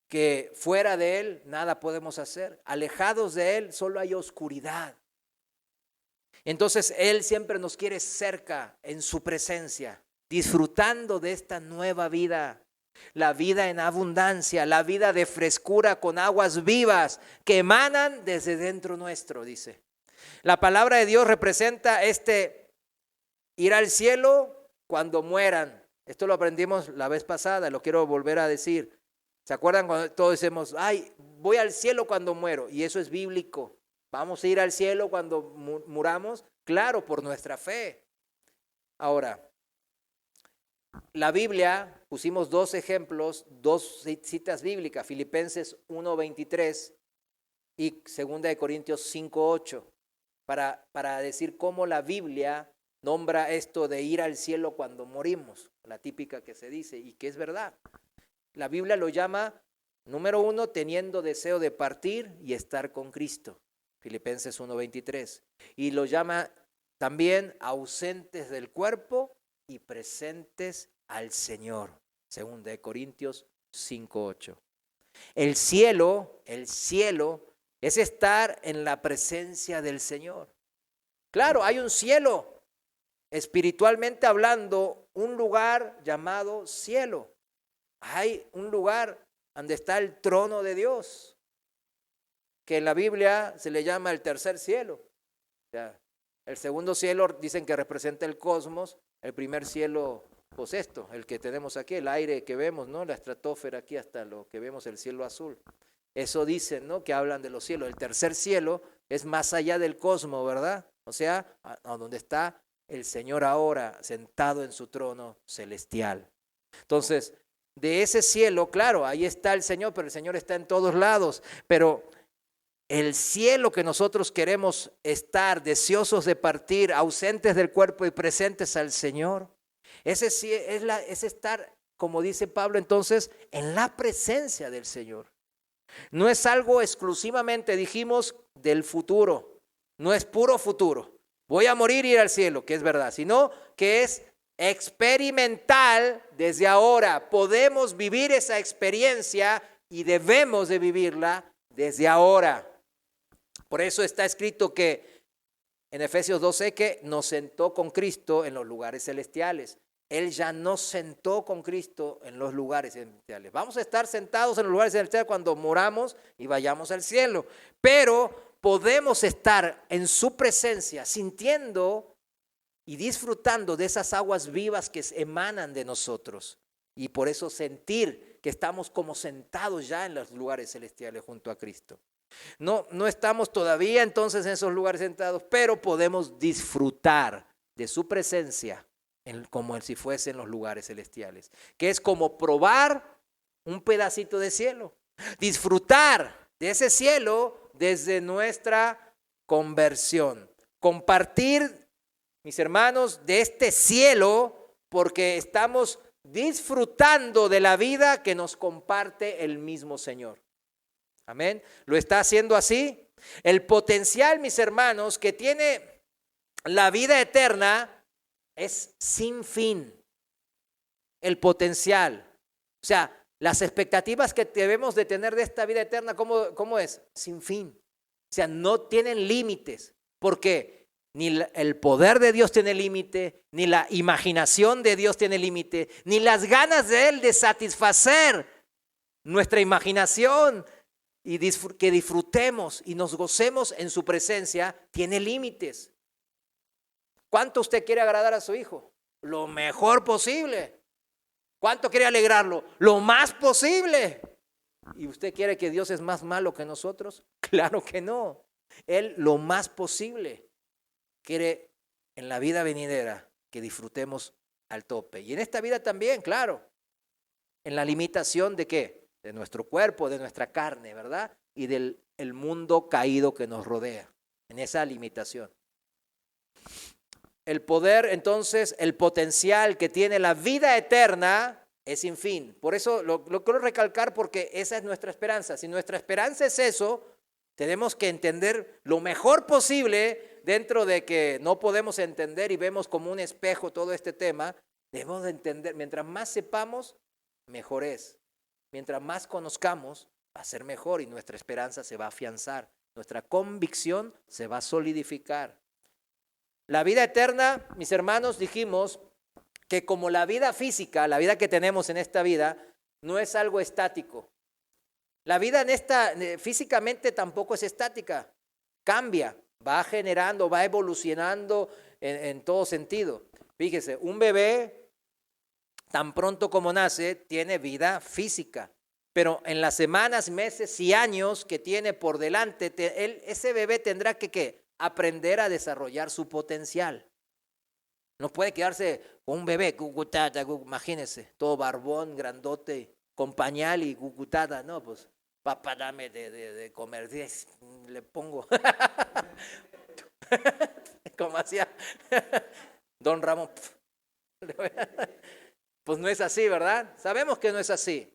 que fuera de Él nada podemos hacer. Alejados de Él solo hay oscuridad. Entonces Él siempre nos quiere cerca en su presencia, disfrutando de esta nueva vida, la vida en abundancia, la vida de frescura con aguas vivas que emanan desde dentro nuestro, dice. La palabra de Dios representa ir al cielo cuando mueran. Esto lo aprendimos la vez pasada, lo quiero volver a decir. ¿Se acuerdan cuando todos decimos, voy al cielo cuando muero? Y eso es bíblico. ¿Vamos a ir al cielo cuando muramos? Claro, por nuestra fe. Ahora, la Biblia, pusimos dos ejemplos, dos citas bíblicas, Filipenses 1:23 y 2 Corintios 5:8, para decir cómo la Biblia nombra esto de ir al cielo cuando morimos, la típica que se dice y que es verdad. La Biblia lo llama, número 1, teniendo deseo de partir y estar con Cristo. Filipenses 1:23. Y lo llama también ausentes del cuerpo y presentes al Señor. 2 Corintios 5:8. El cielo es estar en la presencia del Señor. Claro, hay un cielo, espiritualmente hablando, un lugar llamado cielo. Hay un lugar donde está el trono de Dios, que en la Biblia se le llama el tercer cielo. O sea, el segundo cielo dicen que representa el cosmos, el primer cielo, pues el que tenemos aquí, el aire que vemos, ¿no? La estratosfera aquí hasta lo que vemos, el cielo azul. Eso dicen, ¿no? Que hablan de los cielos. El tercer cielo es más allá del cosmos, ¿verdad? O sea, a donde está el Señor ahora sentado en su trono celestial. Entonces, de ese cielo, claro, ahí está el Señor, pero el Señor está en todos lados. Pero el cielo que nosotros queremos estar, deseosos de partir, ausentes del cuerpo y presentes al Señor. Es estar, como dice Pablo entonces, en la presencia del Señor. No es algo exclusivamente, dijimos, del futuro. No es puro futuro. Voy a morir y ir al cielo, que es verdad, sino que es experimental desde ahora. Podemos vivir esa experiencia y debemos de vivirla desde ahora. Por eso está escrito que en Efesios 12 que nos sentó con Cristo en los lugares celestiales. Él ya nos sentó con Cristo en los lugares celestiales. Vamos a estar sentados en los lugares celestiales cuando moramos y vayamos al cielo. Pero podemos estar en su presencia sintiendo y disfrutando de esas aguas vivas que emanan de nosotros. Y por eso sentir que estamos como sentados ya en los lugares celestiales junto a Cristo. No estamos todavía entonces en esos lugares sentados, pero podemos disfrutar de su presencia como si fuesen los lugares celestiales, que es como probar un pedacito de cielo, disfrutar de ese cielo desde nuestra conversión, compartir, mis hermanos, de este cielo porque estamos disfrutando de la vida que nos comparte el mismo Señor. Amén. ¿Lo está haciendo así? El potencial, mis hermanos, que tiene la vida eterna es sin fin. El potencial. O sea, las expectativas que debemos de tener de esta vida eterna, ¿cómo es? Sin fin. O sea, no tienen límites. ¿Por qué? Ni el poder de Dios tiene límite, ni la imaginación de Dios tiene límite, ni las ganas de Él de satisfacer nuestra imaginación y que disfrutemos y nos gocemos en su presencia tiene límites. ¿Cuánto usted quiere agradar a su hijo? Lo mejor posible. ¿Cuánto quiere alegrarlo? Lo más posible. ¿Y usted quiere que Dios es más malo que nosotros? Claro que no. Él lo más posible quiere en la vida venidera que disfrutemos al tope. Y en esta vida también, claro. En la limitación de ¿qué? De nuestro cuerpo, de nuestra carne, ¿verdad? Y del mundo caído que nos rodea. En esa limitación. El poder, entonces, el potencial que tiene la vida eterna es sin fin. Por eso lo quiero recalcar porque esa es nuestra esperanza. Si nuestra esperanza es eso, tenemos que entender lo mejor posible dentro de que no podemos entender y vemos como un espejo todo este tema. Debemos de entender, mientras más sepamos, mejor es. Mientras más conozcamos, va a ser mejor y nuestra esperanza se va a afianzar. Nuestra convicción se va a solidificar. La vida eterna, mis hermanos, dijimos que como la vida física, la vida que tenemos en esta vida, no es algo estático. La vida físicamente tampoco es estática, cambia, va generando, va evolucionando en todo sentido. Fíjese, un bebé tan pronto como nace tiene vida física, pero en las semanas, meses y años que tiene por delante, ese bebé tendrá que aprender a desarrollar su potencial. No puede quedarse con un bebé, imagínense, todo barbón, grandote, con pañal y cucutada. No, pues, papá, dame de comer. Le pongo. Como hacía Don Ramón. Pues no es así, ¿verdad? Sabemos que no es así.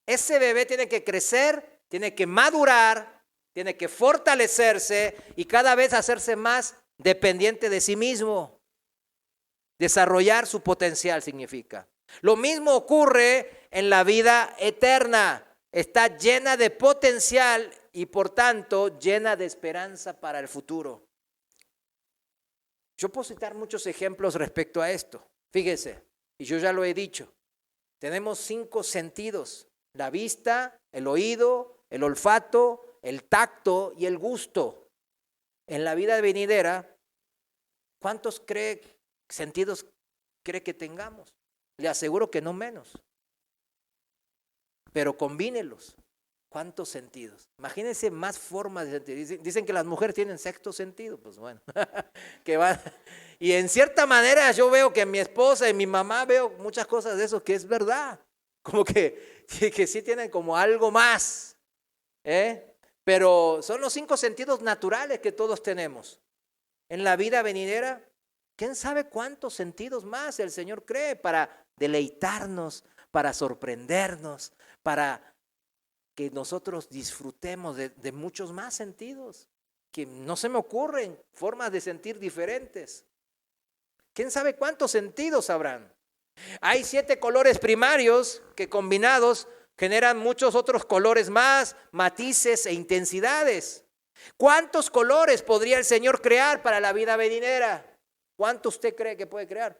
Ese bebé tiene que crecer, tiene que madurar, tiene que fortalecerse y cada vez hacerse más dependiente de sí mismo. Desarrollar su potencial significa. Lo mismo ocurre en la vida eterna. Está llena de potencial y por tanto llena de esperanza para el futuro. Yo puedo citar muchos ejemplos respecto a esto. Fíjese, y yo ya lo he dicho. Tenemos 5 sentidos: la vista, el oído, el olfato, el tacto y el gusto. En la vida venidera, ¿cuántos sentidos cree que tengamos? Le aseguro que no menos. Pero combínelos. ¿Cuántos sentidos? Imagínense más formas de sentir. Dicen que las mujeres tienen sexto sentido. Pues bueno, y en cierta manera yo veo que mi esposa y mi mamá veo muchas cosas de eso que es verdad. Como que sí tienen como algo más. Pero son los 5 sentidos naturales que todos tenemos. En la vida venidera, ¿quién sabe cuántos sentidos más el Señor cree para deleitarnos, para sorprendernos, para que nosotros disfrutemos de muchos más sentidos? Que no se me ocurren formas de sentir diferentes. ¿Quién sabe cuántos sentidos habrán? Hay 7 colores primarios que combinados generan muchos otros colores más, matices e intensidades. ¿Cuántos colores podría el Señor crear para la vida venidera? ¿Cuántos usted cree que puede crear?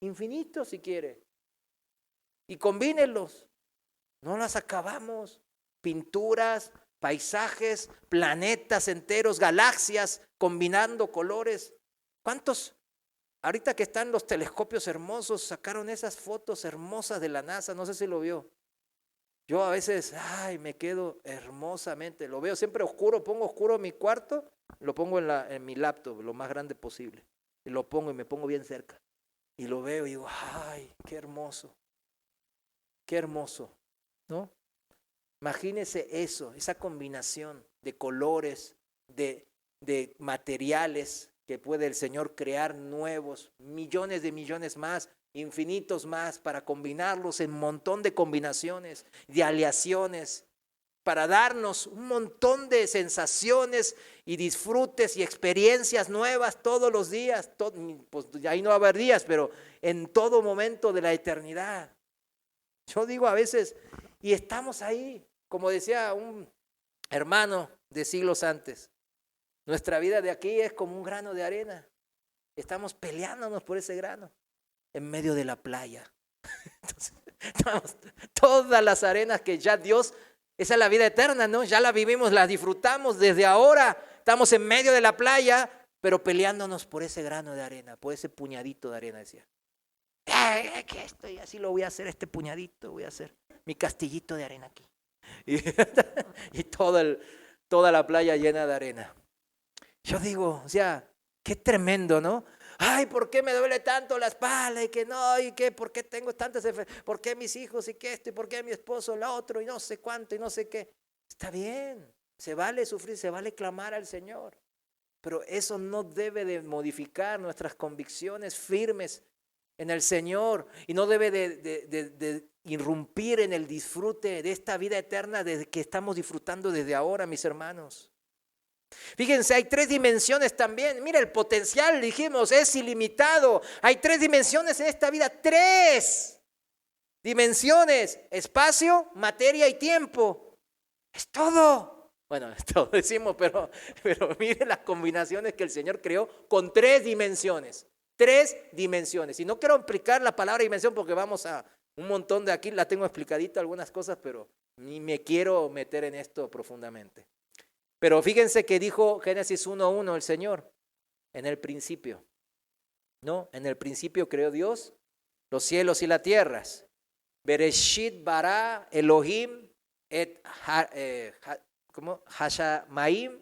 Infinitos si quiere. Y combínenlos. No las acabamos. Pinturas, paisajes, planetas enteros, galaxias, combinando colores. ¿Cuántos? Ahorita que están los telescopios hermosos, sacaron esas fotos hermosas de la NASA, no sé si lo vio. Yo a veces, me quedo hermosamente, lo veo siempre oscuro, pongo oscuro mi cuarto, lo pongo en mi laptop, lo más grande posible. Y lo pongo y me pongo bien cerca. Y lo veo y digo, qué hermoso, ¿no? Imagínese eso, esa combinación de colores, de materiales que puede el Señor crear nuevos, millones de millones más, infinitos más, para combinarlos en un montón de combinaciones, de aleaciones, para darnos un montón de sensaciones y disfrutes y experiencias nuevas todos los días. Pues ahí no va a haber días, pero en todo momento de la eternidad. Yo digo a veces, y estamos ahí, como decía un hermano de siglos antes, nuestra vida de aquí es como un grano de arena. Estamos peleándonos por ese grano en medio de la playa. Entonces, todas las arenas que ya Dios, esa es la vida eterna, ¿no? Ya la vivimos, la disfrutamos desde ahora. Estamos en medio de la playa, pero peleándonos por ese grano de arena, por ese puñadito de arena, decía. Que estoy así lo voy a hacer, este puñadito, voy a hacer mi castillito de arena aquí. Y toda la playa llena de arena. Yo digo, o sea, qué tremendo, ¿no? ¿Por qué me duele tanto la espalda? Y que no, y que, ¿por qué tengo tantas enfermedades? ¿Por qué mis hijos y que esto? ¿Y por qué mi esposo lo otro? Y no sé cuánto, y no sé qué. Está bien, se vale sufrir, se vale clamar al Señor. Pero eso no debe de modificar nuestras convicciones firmes en el Señor. Y no debe de irrumpir en el disfrute de esta vida eterna que estamos disfrutando desde ahora, mis hermanos. Fíjense, hay 3 dimensiones también. Mira, el potencial, dijimos, es ilimitado. Hay 3 dimensiones en esta vida. 3 dimensiones: espacio, materia y tiempo. Es todo. Bueno, es todo decimos, pero miren las combinaciones que el Señor creó con 3 dimensiones. 3 dimensiones. Y no quiero explicar la palabra dimensión porque vamos a un montón de aquí, la tengo explicadita algunas cosas, pero ni me quiero meter en esto profundamente. Pero fíjense que dijo Génesis 1:1 el Señor, en el principio, ¿no? En el principio creó Dios los cielos y las tierras. Bereshit bara Elohim et Hashamaim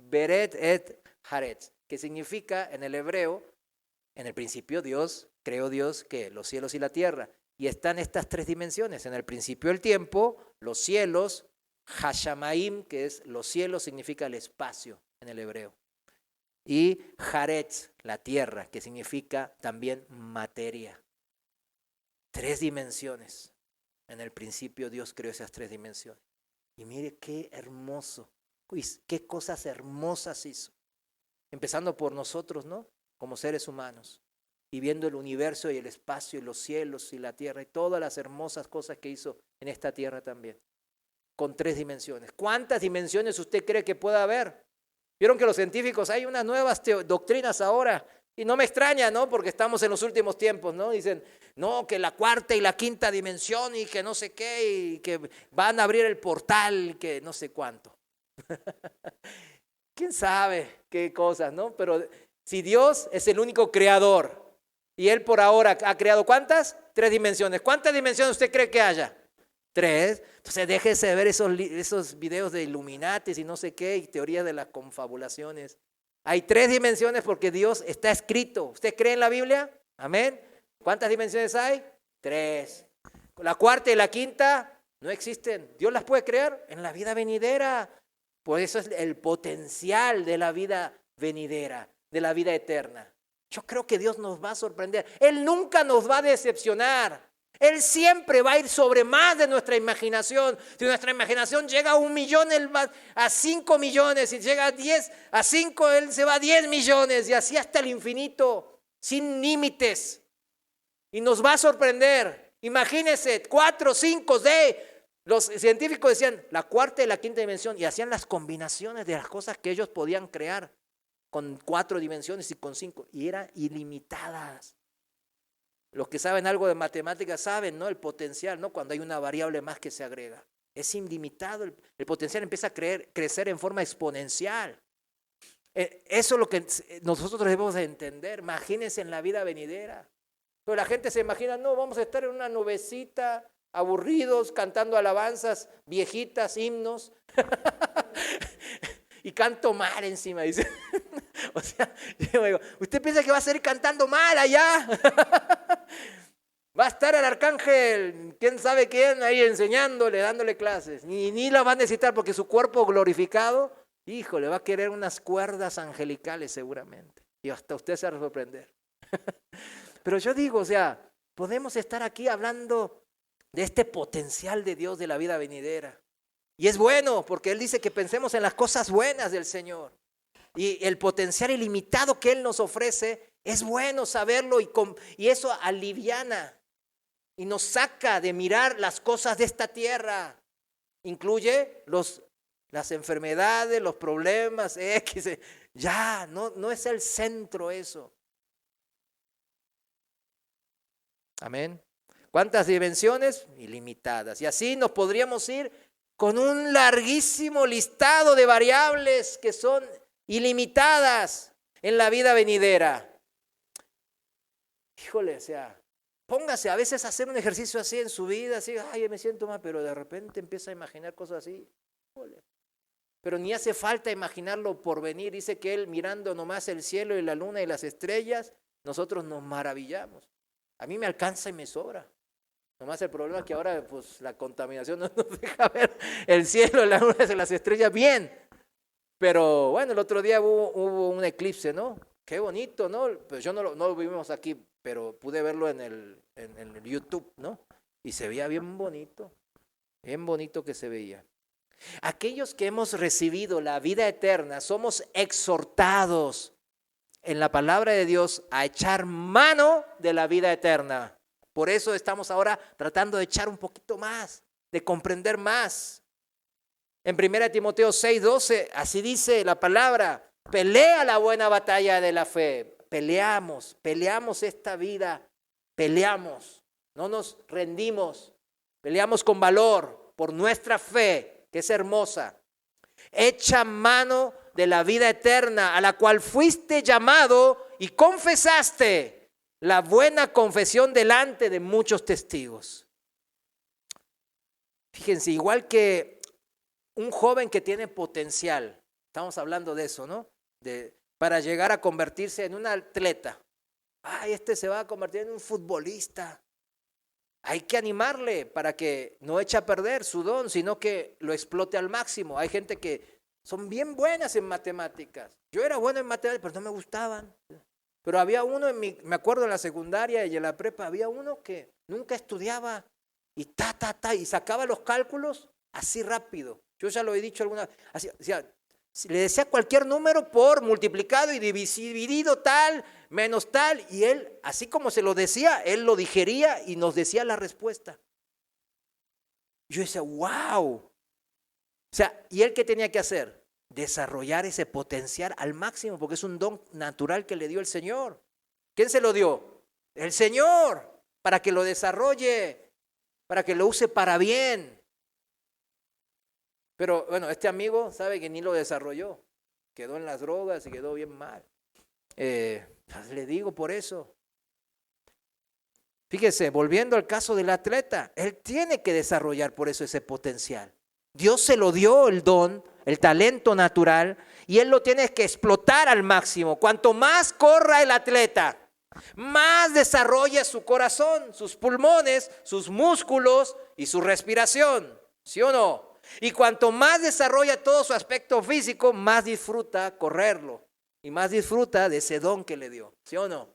beret et Haaretz, que significa en el hebreo, en el principio creó Dios que los cielos y la tierra. Y están estas 3 dimensiones, en el principio el tiempo, los cielos, Hashamaim, que es los cielos, significa el espacio en el hebreo. Y Haaretz, la tierra, que significa también materia. 3 dimensiones. En el principio Dios creó esas 3 dimensiones. Y mire qué hermoso, qué cosas hermosas hizo. Empezando por nosotros, ¿no? Como seres humanos. Y viendo el universo y el espacio y los cielos y la tierra y todas las hermosas cosas que hizo en esta tierra también. Con 3 dimensiones. ¿Cuántas dimensiones usted cree que pueda haber? Vieron que los científicos, hay unas nuevas doctrinas ahora, y no me extraña, ¿no? Porque estamos en los últimos tiempos, ¿no? Dicen, no, que la 4ª y la 5ª dimensión y que no sé qué, y que van a abrir el portal, que no sé cuánto. ¿Quién sabe qué cosas, no? Pero si Dios es el único creador y Él por ahora ha creado ¿cuántas? 3 dimensiones. ¿Cuántas dimensiones usted cree que haya? 3. Entonces déjese de ver esos videos de Illuminatis y no sé qué, y teorías de las confabulaciones. Hay 3 dimensiones porque Dios está escrito. ¿Usted cree en la Biblia? Amén. ¿Cuántas dimensiones hay? 3. La 4ª y la 5ª no existen. Dios las puede crear en la vida venidera. Por eso es el potencial de la vida venidera, de la vida eterna. Yo creo que Dios nos va a sorprender. Él nunca nos va a decepcionar. Él siempre va a ir sobre más de nuestra imaginación. Si nuestra imaginación llega a 1 millón, Él va a 5 millones. Si llega a 10, a 5, Él se va a 10 millones. Y así hasta el infinito, sin límites. Y nos va a sorprender. Imagínense, 4, 5, 6. Los científicos decían la cuarta y la quinta dimensión. Y hacían las combinaciones de las cosas que ellos podían crear con 4 dimensiones y con 5. Y eran ilimitadas. Los que saben algo de matemáticas saben, ¿no? El potencial, ¿no? Cuando hay una variable más que se agrega. Es ilimitado. El potencial empieza a crecer en forma exponencial. Eso es lo que nosotros debemos de entender. Imagínense en la vida venidera. Pero la gente se imagina, no, vamos a estar en una nubecita, aburridos, cantando alabanzas, viejitas, himnos. Y canto mal encima, dice. O sea, yo digo, ¿usted piensa que va a seguir cantando mal allá? Va a estar el arcángel, quién sabe quién, ahí enseñándole, dándole clases. Ni la va a necesitar porque su cuerpo glorificado, híjole, va a querer unas cuerdas angelicales seguramente. Y hasta usted se va a sorprender. Pero yo digo, o sea, podemos estar aquí hablando de este potencial de Dios de la vida venidera. Y es bueno, porque Él dice que pensemos en las cosas buenas del Señor. Y el potencial ilimitado que Él nos ofrece, es bueno saberlo y eso aliviana y nos saca de mirar las cosas de esta tierra. Incluye las enfermedades, los problemas, ya, no es el centro eso. Amén. ¿Cuántas dimensiones? Ilimitadas. Y así nos podríamos ir con un larguísimo listado de variables que son ilimitadas en la vida venidera. Híjole, o sea, póngase a veces a hacer un ejercicio así en su vida, así, ay, me siento mal, pero de repente empieza a imaginar cosas así. Híjole. Pero ni hace falta imaginarlo por venir. Dice que Él mirando nomás el cielo y la luna y las estrellas, nosotros nos maravillamos. A mí me alcanza y me sobra. Nomás el problema es que ahora pues la contaminación no nos deja ver el cielo, la luna y las estrellas bien. Pero bueno, el otro día hubo un eclipse, ¿no? Qué bonito, ¿no? Pues yo no lo vivimos aquí, pero pude verlo en el YouTube, ¿no? Y se veía bien bonito que se veía. Aquellos que hemos recibido la vida eterna, somos exhortados en la palabra de Dios a echar mano de la vida eterna. Por eso estamos ahora tratando de echar un poquito más, de comprender más. En 1 Timoteo 6:12, así dice la palabra, pelea la buena batalla de la fe. Peleamos esta vida, peleamos, no nos rendimos, peleamos con valor por nuestra fe, que es hermosa. Echa mano de la vida eterna a la cual fuiste llamado y confesaste la buena confesión delante de muchos testigos. Fíjense, igual que un joven que tiene potencial, estamos hablando de eso, ¿no? Para llegar a convertirse en un atleta. Ay, se va a convertir en un futbolista. Hay que animarle para que no eche a perder su don, sino que lo explote al máximo. Hay gente que son bien buenas en matemáticas. Yo era bueno en matemáticas, pero no me gustaban. Pero había uno, me acuerdo en la secundaria y en la prepa, había uno que nunca estudiaba y y sacaba los cálculos así rápido. Yo ya lo he dicho alguna vez. Así, o sea, le decía cualquier número por multiplicado y dividido tal, menos tal. Y él, así como se lo decía, él lo digería y nos decía la respuesta. Yo decía, wow. O sea, ¿y él qué tenía que hacer? Desarrollar ese potencial al máximo, porque es un don natural que le dio el Señor. ¿Quién se lo dio? El Señor, para que lo desarrolle, para que lo use para bien. Pero bueno, este amigo sabe que ni lo desarrolló, quedó en las drogas y quedó bien mal. Le digo por eso. Fíjese, volviendo al caso del atleta, él tiene que desarrollar por eso ese potencial. Dios se lo dio el don, el talento natural, y él lo tiene que explotar al máximo. Cuanto más corra el atleta, más desarrolla su corazón, sus pulmones, sus músculos y su respiración. ¿Sí o no? Y cuanto más desarrolla todo su aspecto físico, más disfruta correrlo. Y más disfruta de ese don que le dio. ¿Sí o no?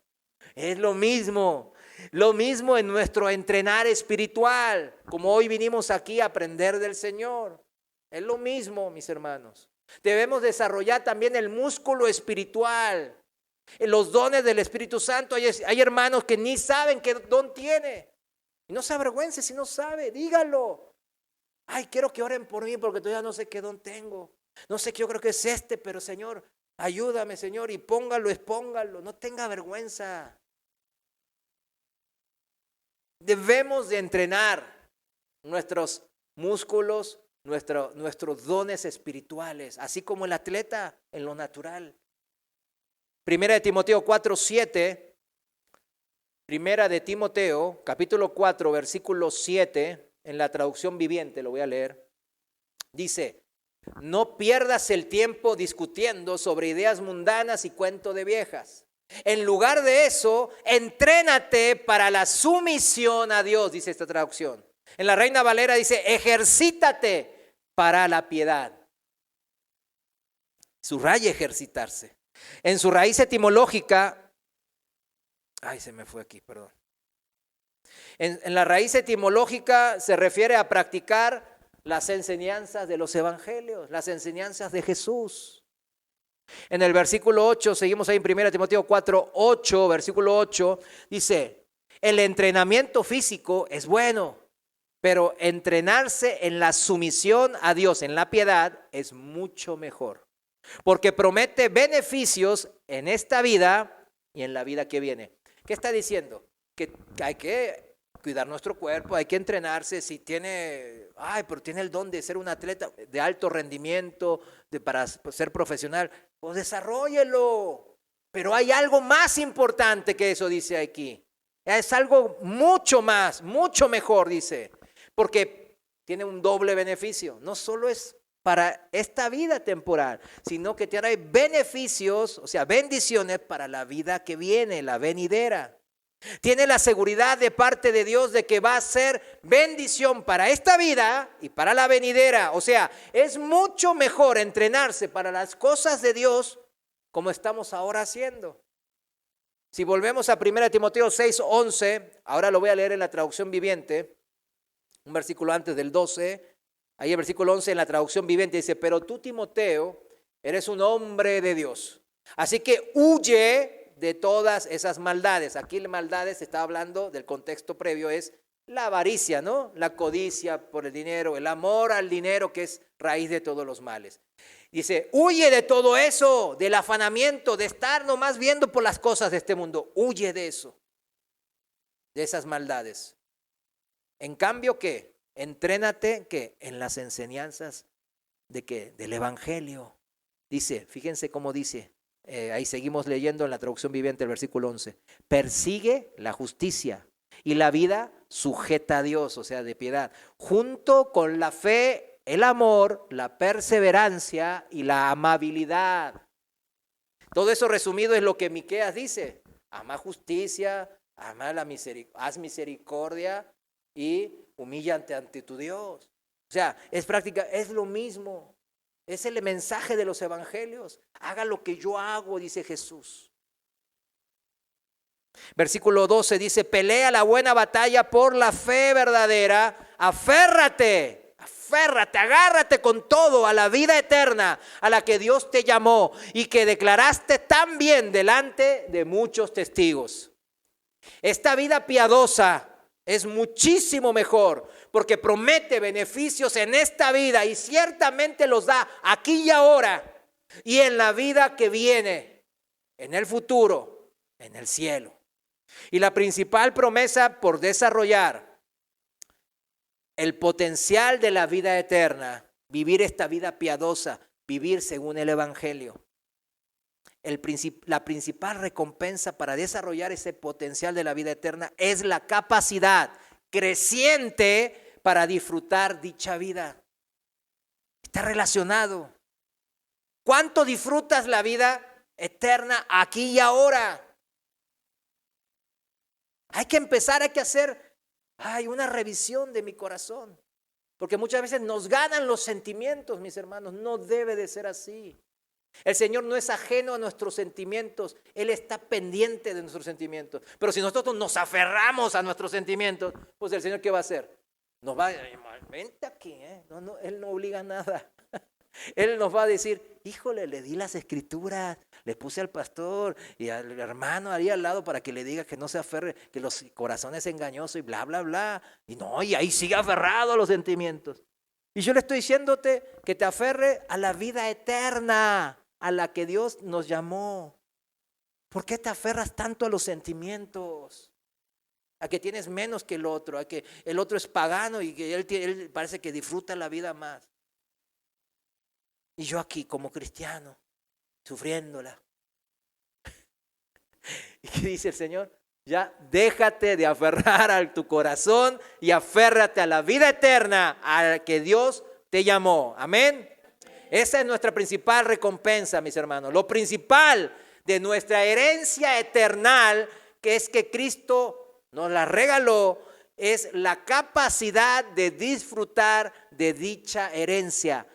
Es lo mismo. Lo mismo en nuestro entrenar espiritual. Como hoy vinimos aquí a aprender del Señor. Es lo mismo, mis hermanos. Debemos desarrollar también el músculo espiritual. Los dones del Espíritu Santo. Hay hermanos que ni saben qué don tiene. Y no se avergüence si no sabe, dígalo. Ay, quiero que oren por mí porque todavía no sé qué don tengo. No sé qué, yo creo que es este, pero Señor, ayúdame, Señor, y póngalo, expóngalo. No tenga vergüenza. Debemos de entrenar nuestros músculos, nuestros dones espirituales, así como el atleta en lo natural. Primera de Timoteo 4:7. Primera de Timoteo, capítulo 4, versículo 7, en la traducción viviente, lo voy a leer. Dice, no pierdas el tiempo discutiendo sobre ideas mundanas y cuento de viejas. En lugar de eso, entrénate para la sumisión a Dios, dice esta traducción. En la Reina Valera dice, ejercítate para la piedad. Subraya ejercitarse. En su raíz etimológica, se me fue aquí, perdón. En la raíz etimológica se refiere a practicar las enseñanzas de los evangelios, las enseñanzas de Jesús. En el versículo 8, seguimos ahí en 1 Timoteo 4:8, versículo 8, dice, el entrenamiento físico es bueno, pero entrenarse en la sumisión a Dios, en la piedad, es mucho mejor, porque promete beneficios en esta vida y en la vida que viene. ¿Qué está diciendo? Que hay que cuidar nuestro cuerpo, hay que entrenarse. Si tiene, pero tiene el don de ser un atleta de alto rendimiento, para ser profesional, pues desarróllelo. Pero hay algo más importante que eso, dice aquí. Es algo mucho más, mucho mejor, dice. Porque tiene un doble beneficio. No solo es para esta vida temporal, sino que trae beneficios, o sea, bendiciones para la vida que viene, la venidera. Tiene la seguridad de parte de Dios de que va a ser bendición para esta vida y para la venidera. O sea, es mucho mejor entrenarse para las cosas de Dios como estamos ahora haciendo. Si volvemos a 1 Timoteo 6:11, ahora lo voy a leer en la traducción viviente, un versículo antes del 12. Ahí el versículo 11 en la traducción viviente dice, pero tú, Timoteo, eres un hombre de Dios. Así que huye de todas esas maldades. Aquí las maldades, se está hablando del contexto previo, es la avaricia, ¿no? La codicia por el dinero, el amor al dinero, que es raíz de todos los males. Dice, huye de todo eso, del afanamiento, de estar nomás viendo por las cosas de este mundo. Huye de eso, de esas maldades. En cambio, ¿qué? Entrénate que en las enseñanzas del evangelio. Dice, fíjense cómo dice, ahí seguimos leyendo en la traducción viviente el versículo 11. Persigue la justicia y la vida sujeta a Dios, o sea, de piedad, junto con la fe, el amor, la perseverancia y la amabilidad. Todo eso resumido es lo que Miqueas dice. Ama justicia, haz misericordia y humíllate ante tu Dios. O sea, es lo mismo. Es el mensaje de los evangelios. Haga lo que yo hago, dice Jesús. Versículo 12 dice, pelea la buena batalla por la fe verdadera. Aférrate, agárrate con todo a la vida eterna a la que Dios te llamó y que declaraste también delante de muchos testigos. Esta vida piadosa es muchísimo mejor porque promete beneficios en esta vida y ciertamente los da aquí y ahora y en la vida que viene, en el futuro, en el cielo. Y la principal promesa por desarrollar el potencial de la vida eterna, vivir esta vida piadosa, vivir según el evangelio. La principal recompensa para desarrollar ese potencial de la vida eterna es la capacidad creciente para disfrutar dicha vida. Está relacionado. ¿Cuánto disfrutas la vida eterna aquí y ahora? Hay que empezar, hay que hacer una revisión de mi corazón. Porque muchas veces nos ganan los sentimientos, mis hermanos. No debe de ser así. El Señor no es ajeno a nuestros sentimientos. Él está pendiente de nuestros sentimientos. Pero si nosotros nos aferramos a nuestros sentimientos, pues el Señor, ¿qué va a hacer? Nos va a decir, vente aquí, ¿eh? No, Él no obliga a nada. Él nos va a decir, híjole, le di las escrituras, le puse al pastor y al hermano ahí al lado para que le diga que no se aferre, que los corazones engañosos y bla, bla, bla. Y no, y ahí sigue aferrado a los sentimientos. Y yo le estoy diciéndote que te aferre a la vida eterna, a la que Dios nos llamó. ¿Por qué te aferras tanto a los sentimientos? A que tienes menos que el otro, a que el otro es pagano y que él parece que disfruta la vida más. Y yo aquí como cristiano, sufriéndola. ¿Y qué dice el Señor? Ya déjate de aferrar a tu corazón y aférrate a la vida eterna a la que Dios te llamó. Amén. Esa es nuestra principal recompensa, mis hermanos. Lo principal de nuestra herencia eterna, que es que Cristo nos la regaló, es la capacidad de disfrutar de dicha herencia,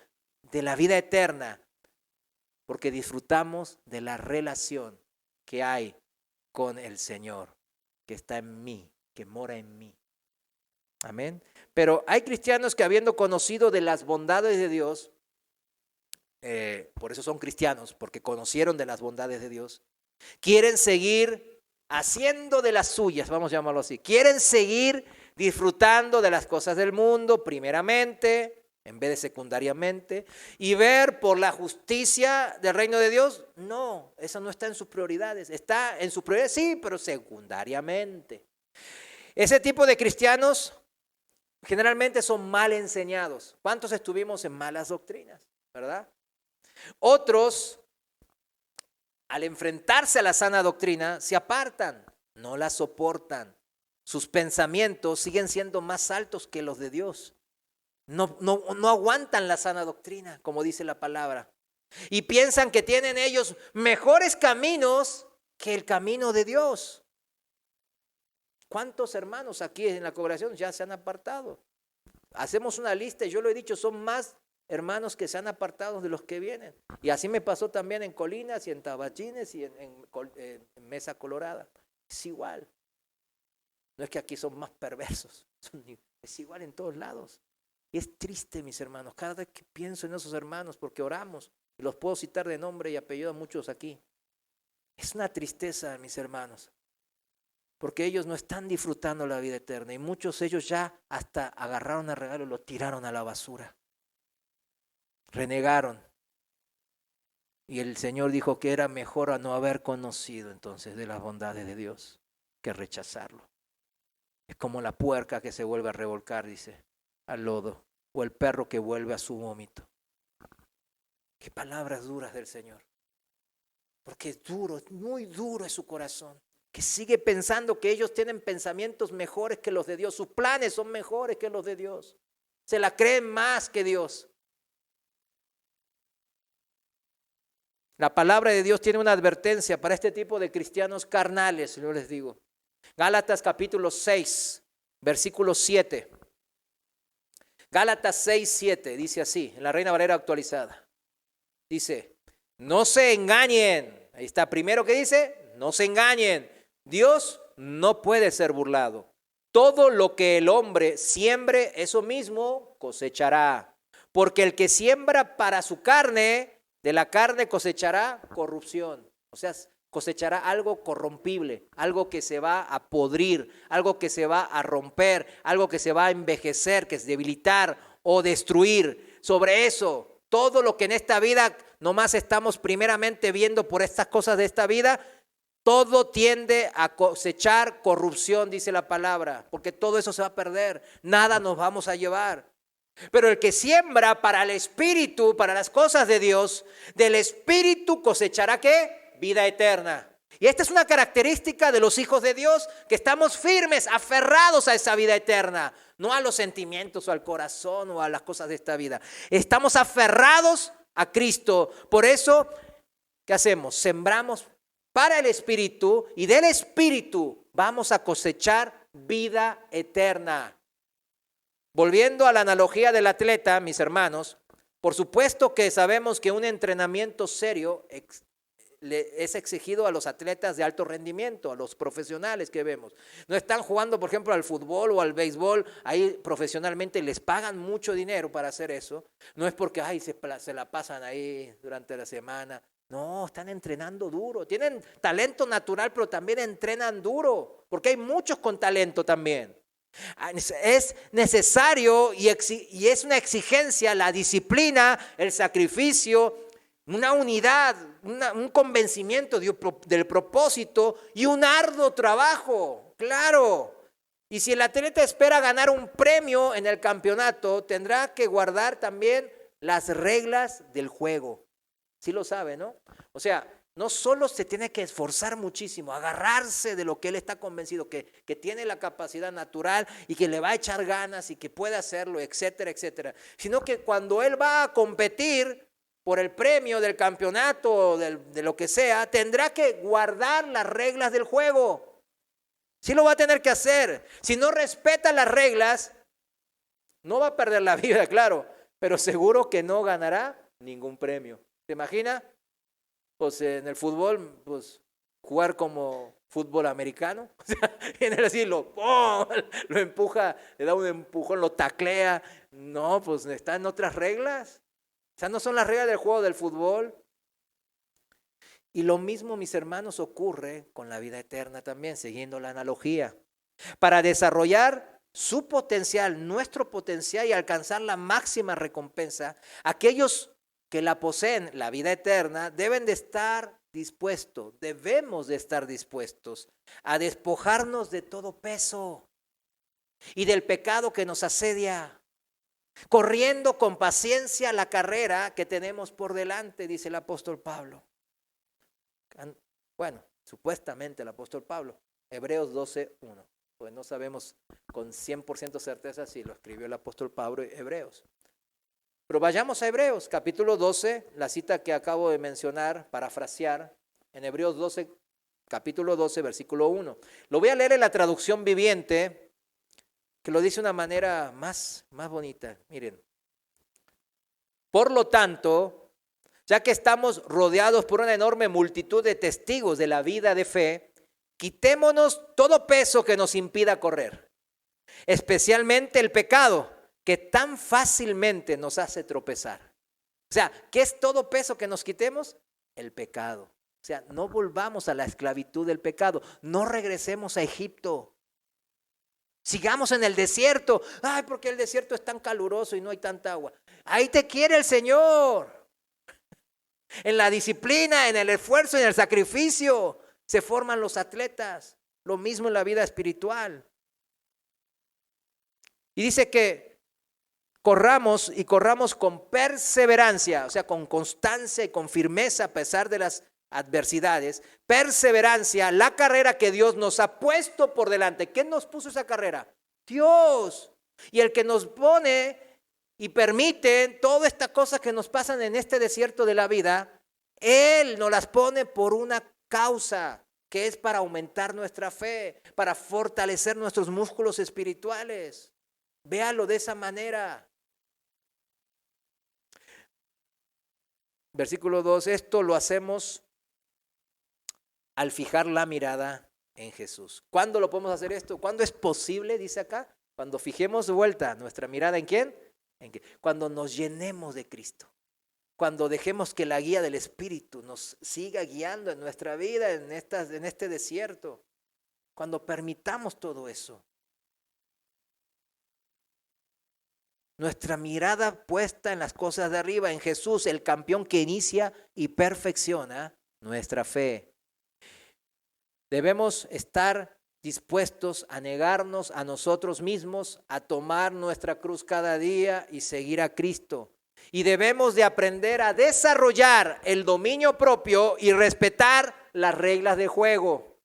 de la vida eterna, porque disfrutamos de la relación que hay con el Señor, que está en mí, que mora en mí. Amén. Pero hay cristianos que, habiendo conocido de las bondades de Dios, por eso son cristianos, porque conocieron de las bondades de Dios, quieren seguir haciendo de las suyas, vamos a llamarlo así. Quieren seguir disfrutando de las cosas del mundo primeramente, en vez de secundariamente, y ver por la justicia del reino de Dios. No, eso no está en sus prioridades. Está en sus prioridades, sí, pero secundariamente. Ese tipo de cristianos generalmente son mal enseñados. ¿Cuántos estuvimos en malas doctrinas? ¿Verdad? Otros, al enfrentarse a la sana doctrina, se apartan, no la soportan. Sus pensamientos siguen siendo más altos que los de Dios. No aguantan la sana doctrina, como dice la palabra. Y piensan que tienen ellos mejores caminos que el camino de Dios. ¿Cuántos hermanos aquí en la congregación ya se han apartado? Hacemos una lista y yo lo he dicho, son más hermanos que se han apartado de los que vienen. Y así me pasó también en Colinas y en Tabachines y en Mesa Colorada. Es igual. No es que aquí son más perversos, es igual en todos lados. Y es triste, mis hermanos, cada vez que pienso en esos hermanos, porque oramos, y los puedo citar de nombre y apellido a muchos aquí. Es una tristeza, mis hermanos, porque ellos no están disfrutando la vida eterna, y muchos de ellos ya hasta agarraron el regalo y lo tiraron a la basura. Renegaron. Y el Señor dijo que era mejor a no haber conocido entonces de las bondades de Dios que rechazarlo. Es como la puerca que se vuelve a revolcar, dice, al lodo, o el perro que vuelve a su vómito. Qué palabras duras del Señor. Porque es duro, muy duro es su corazón, que sigue pensando que ellos tienen pensamientos mejores que los de Dios, sus planes son mejores que los de Dios, se la creen más que Dios. La palabra de Dios tiene una advertencia para este tipo de cristianos carnales, yo les digo. Gálatas capítulo 6, versículo 7. Gálatas 6, 7, dice así, en la Reina Valera actualizada. Dice, no se engañen. Ahí está, primero que dice, no se engañen. Dios no puede ser burlado. Todo lo que el hombre siembre, eso mismo cosechará. Porque el que siembra para su carne, de la carne cosechará corrupción. O sea, cosechará algo corrompible, algo que se va a podrir, algo que se va a romper, algo que se va a envejecer, que es debilitar o destruir. Sobre eso, todo lo que en esta vida nomás estamos primeramente viendo por estas cosas de esta vida, todo tiende a cosechar corrupción, dice la palabra, porque todo eso se va a perder, nada nos vamos a llevar. Pero el que siembra para el Espíritu, para las cosas de Dios, del Espíritu cosechará ¿qué? Vida eterna. Y esta es una característica de los hijos de Dios, que estamos firmes, aferrados a esa vida eterna, no a los sentimientos o al corazón o a las cosas de esta vida. Estamos aferrados a Cristo. Por eso, ¿qué hacemos? Sembramos para el Espíritu y del Espíritu vamos a cosechar vida eterna. Volviendo a la analogía del atleta, mis hermanos, por supuesto que sabemos que un entrenamiento serio es exigido a los atletas de alto rendimiento, a los profesionales que vemos. No están jugando, por ejemplo, al fútbol o al béisbol, ahí profesionalmente les pagan mucho dinero para hacer eso. No es porque se la pasan ahí durante la semana. No, están entrenando duro. Tienen talento natural, pero también entrenan duro, porque hay muchos con talento también. Es necesario y es una exigencia la disciplina, el sacrificio, una unidad, un convencimiento del propósito y un arduo trabajo, claro. Y si el atleta espera ganar un premio en el campeonato, tendrá que guardar también las reglas del juego. Sí lo sabe, ¿no? O sea, no solo se tiene que esforzar muchísimo, agarrarse de lo que él está convencido, que tiene la capacidad natural y que le va a echar ganas y que puede hacerlo, etcétera, etcétera. Sino que cuando él va a competir por el premio del campeonato, de lo que sea, tendrá que guardar las reglas del juego. Sí lo va a tener que hacer. Si no respeta las reglas, no va a perder la vida, claro, pero seguro que no ganará ningún premio. ¿Se imagina? Pues en el fútbol, pues jugar como fútbol americano, o sea, en el así lo empuja, le da un empujón, lo taclea. No, pues están otras reglas. Esas no son las reglas del juego del fútbol. Y lo mismo, mis hermanos, ocurre con la vida eterna también, siguiendo la analogía. Para desarrollar su potencial, nuestro potencial y alcanzar la máxima recompensa, aquellos que la poseen, la vida eterna, debemos de estar dispuestos a despojarnos de todo peso y del pecado que nos asedia, corriendo con paciencia la carrera que tenemos por delante, dice el apóstol Pablo. Bueno, supuestamente el apóstol Pablo, Hebreos 12:1, pues no sabemos con 100% certeza si lo escribió el apóstol Pablo en Hebreos. Pero vayamos a Hebreos, capítulo 12, la cita que acabo de mencionar, parafrasear, en Hebreos 12, capítulo 12, versículo 1. Lo voy a leer en la traducción viviente, que lo dice de una manera más bonita. Miren, por lo tanto, ya que estamos rodeados por una enorme multitud de testigos de la vida de fe, quitémonos todo peso que nos impida correr, especialmente el pecado que tan fácilmente nos hace tropezar. O sea, ¿qué es todo peso que nos quitemos? El pecado. O sea, no volvamos a la esclavitud del pecado, no regresemos a Egipto. Sigamos en el desierto. Ay, porque el desierto es tan caluroso y no hay tanta agua. Ahí te quiere el Señor. En la disciplina, en el esfuerzo, en el sacrificio se forman los atletas. Lo mismo en la vida espiritual. Y dice que corramos con perseverancia, o sea, con constancia y con firmeza a pesar de las adversidades. Perseverancia, la carrera que Dios nos ha puesto por delante. ¿Quién nos puso esa carrera? Dios. Y el que nos pone y permite todas estas cosas que nos pasan en este desierto de la vida, Él nos las pone por una causa, que es para aumentar nuestra fe, para fortalecer nuestros músculos espirituales. Véalo de esa manera. Versículo 2, esto lo hacemos al fijar la mirada en Jesús. ¿Cuándo lo podemos hacer esto? ¿Cuándo es posible? Dice acá. Cuando fijemos de vuelta nuestra mirada ¿en quién? Cuando nos llenemos de Cristo. Cuando dejemos que la guía del Espíritu nos siga guiando en nuestra vida, en este desierto. Cuando permitamos todo eso. Nuestra mirada puesta en las cosas de arriba, en Jesús, el campeón que inicia y perfecciona nuestra fe. Debemos estar dispuestos a negarnos a nosotros mismos, a tomar nuestra cruz cada día y seguir a Cristo. Y debemos de aprender a desarrollar el dominio propio y respetar las reglas del juego.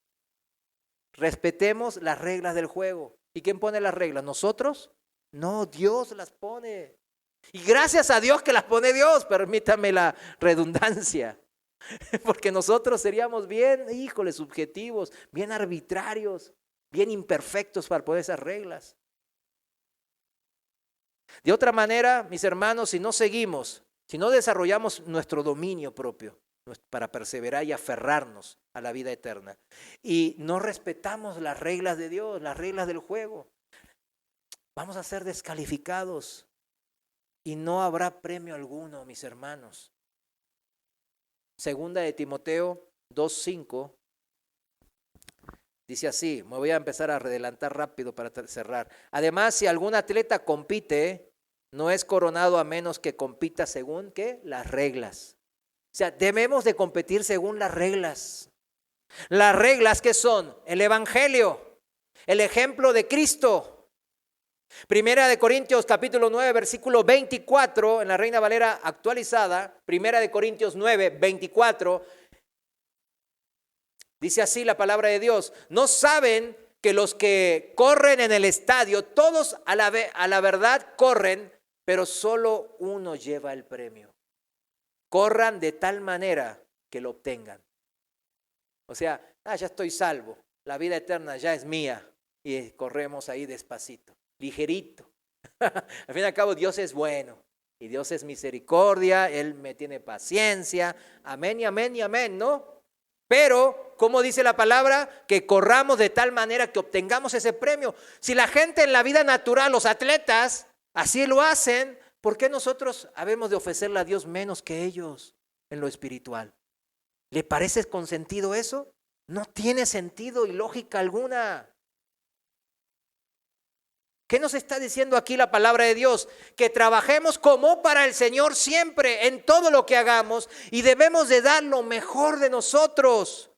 Respetemos las reglas del juego. ¿Y quién pone las reglas? ¿Nosotros? No, Dios las pone. Y gracias a Dios que las pone Dios, permítame la redundancia. Porque nosotros seríamos bien, subjetivos, bien arbitrarios, bien imperfectos para poner esas reglas. De otra manera, mis hermanos, si no seguimos, si no desarrollamos nuestro dominio propio para perseverar y aferrarnos a la vida eterna, y no respetamos las reglas de Dios, las reglas del juego, vamos a ser descalificados y no habrá premio alguno, mis hermanos. Segunda de Timoteo 2:5 dice así, me voy a empezar a adelantar rápido para cerrar. Además, si algún atleta compite, no es coronado a menos que compita según, ¿qué? Las reglas. O sea, debemos de competir según las reglas. Las reglas que son el Evangelio, el ejemplo de Cristo. Primera de Corintios capítulo 9, versículo 24, en la Reina Valera actualizada, Primera de Corintios 9, 24, dice así la palabra de Dios, ¿no saben que los que corren en el estadio, todos a la verdad corren, pero solo uno lleva el premio? Corran de tal manera que lo obtengan. O sea, ya estoy salvo, la vida eterna ya es mía, y corremos ahí despacito, ligerito. Al fin y al cabo, Dios es bueno y Dios es misericordia, Él me tiene paciencia, amén y amén y amén, ¿no? Pero, ¿cómo dice la palabra? Que corramos de tal manera que obtengamos ese premio. Si la gente en la vida natural, los atletas, así lo hacen, ¿por qué nosotros habemos de ofrecerle a Dios menos que ellos en lo espiritual? ¿Le parece con sentido eso? No tiene sentido y lógica alguna. ¿Qué nos está diciendo aquí la palabra de Dios? Que trabajemos como para el Señor siempre, en todo lo que hagamos, y debemos de dar lo mejor de nosotros,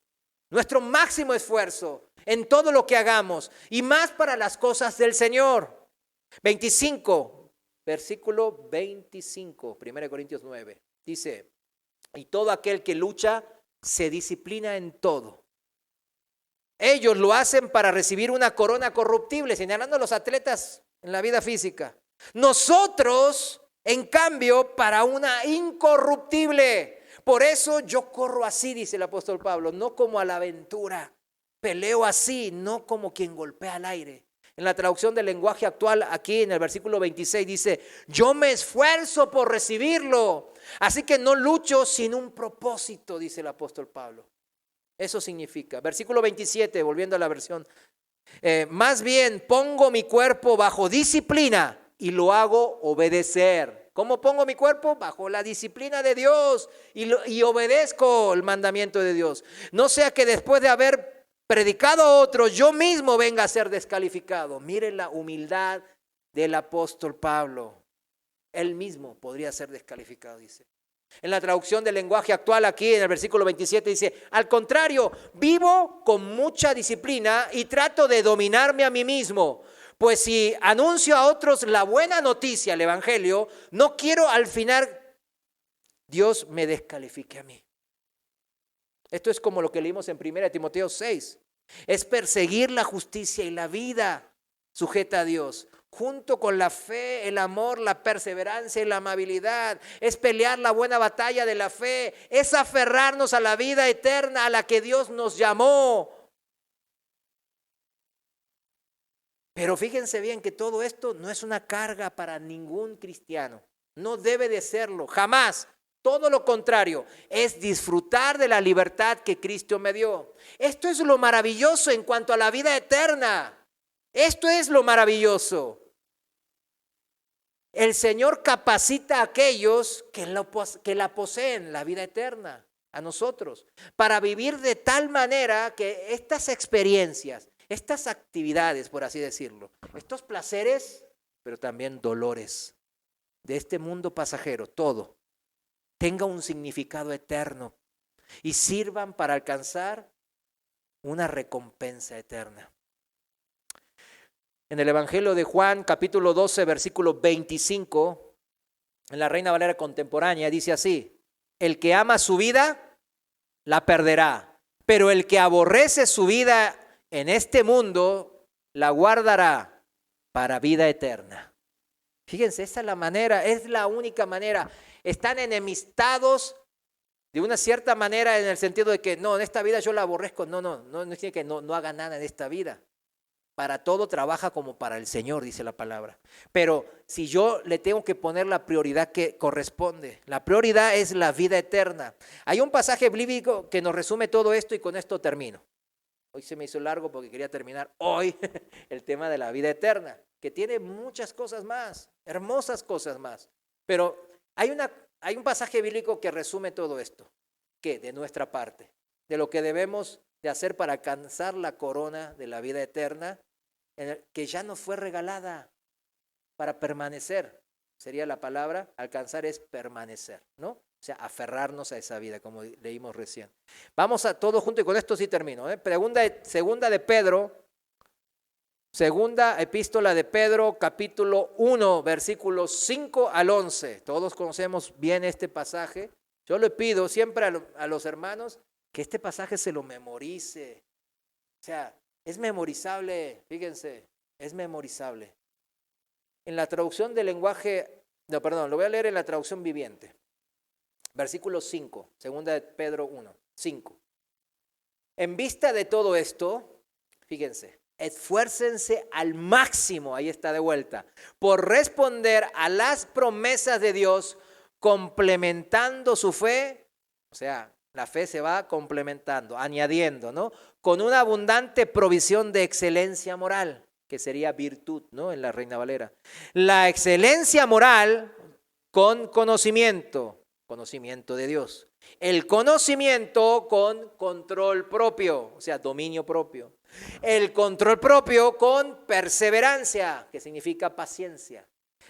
nuestro máximo esfuerzo en todo lo que hagamos, y más para las cosas del Señor. 25, versículo 25, 1 Corintios 9, dice, y todo aquel que lucha se disciplina en todo. Ellos lo hacen para recibir una corona corruptible, señalando a los atletas en la vida física. Nosotros, en cambio, para una incorruptible. Por eso yo corro así, dice el apóstol Pablo, no como a la aventura. Peleo así, no como quien golpea al aire. En la traducción del lenguaje actual, aquí en el versículo 26 dice, yo me esfuerzo por recibirlo. Así que no lucho sin un propósito, dice el apóstol Pablo. Eso significa. Versículo 27, volviendo a la versión. Más bien pongo mi cuerpo bajo disciplina y lo hago obedecer. ¿Cómo pongo mi cuerpo? Bajo la disciplina de Dios y obedezco el mandamiento de Dios. No sea que después de haber predicado a otros, yo mismo venga a ser descalificado. Miren la humildad del apóstol Pablo. Él mismo podría ser descalificado, dice. En la traducción del lenguaje actual aquí en el versículo 27 dice, al contrario, vivo con mucha disciplina y trato de dominarme a mí mismo, pues si anuncio a otros la buena noticia, el evangelio, no quiero al final Dios me descalifique a mí. Esto es como lo que leímos en 1 Timoteo 6, es perseguir la justicia y la vida sujeta a Dios. Junto con la fe, el amor, la perseverancia y la amabilidad, es pelear la buena batalla de la fe, es aferrarnos a la vida eterna a la que Dios nos llamó. Pero fíjense bien que todo esto no es una carga para ningún cristiano, no debe de serlo, jamás. Todo lo contrario, es disfrutar de la libertad que Cristo me dio. Esto es lo maravilloso en cuanto a la vida eterna. Esto es lo maravilloso. El Señor capacita a aquellos que la poseen, la vida eterna, a nosotros, para vivir de tal manera que estas experiencias, estas actividades, por así decirlo, estos placeres, pero también dolores de este mundo pasajero, todo, tenga un significado eterno y sirvan para alcanzar una recompensa eterna. En el Evangelio de Juan, capítulo 12, versículo 25, en la Reina Valera contemporánea, dice así, el que ama su vida, la perderá, pero el que aborrece su vida en este mundo, la guardará para vida eterna. Fíjense, esa es la manera, es la única manera. Están enemistados de una cierta manera en el sentido de que no, en esta vida yo la aborrezco, no tiene que no haga nada en esta vida. para todo trabaja como para el Señor, dice la palabra. Pero si yo le tengo que poner la prioridad que corresponde, la prioridad es la vida eterna. Hay un pasaje bíblico que nos resume todo esto y con esto termino. Hoy se me hizo largo porque quería terminar hoy el tema de la vida eterna, que tiene muchas cosas más, hermosas cosas más. Pero hay un pasaje bíblico que resume todo esto, que de nuestra parte, de lo que debemos de hacer para alcanzar la corona de la vida eterna, que ya nos fue regalada para permanecer. Sería la palabra, alcanzar es permanecer, ¿no? O sea, aferrarnos a esa vida, como leímos recién. Vamos a todo junto y con esto sí termino. Segunda epístola de Pedro, capítulo 1, versículos 5 al 11. Todos conocemos bien este pasaje. Yo le pido siempre a los hermanos que este pasaje se lo memorice. O sea, es memorizable, fíjense, es memorizable. En la traducción del lenguaje, lo voy a leer en la traducción viviente. Versículo 5, segunda de Pedro 1, 5. En vista de todo esto, fíjense, esfuércense al máximo, ahí está de vuelta, por responder a las promesas de Dios, complementando su fe, o sea, la fe se va complementando, añadiendo, ¿no? Con una abundante provisión de excelencia moral, que sería virtud, ¿no? En la Reina Valera. La excelencia moral con conocimiento de Dios. El conocimiento con control propio, o sea, dominio propio. El control propio con perseverancia, que significa paciencia.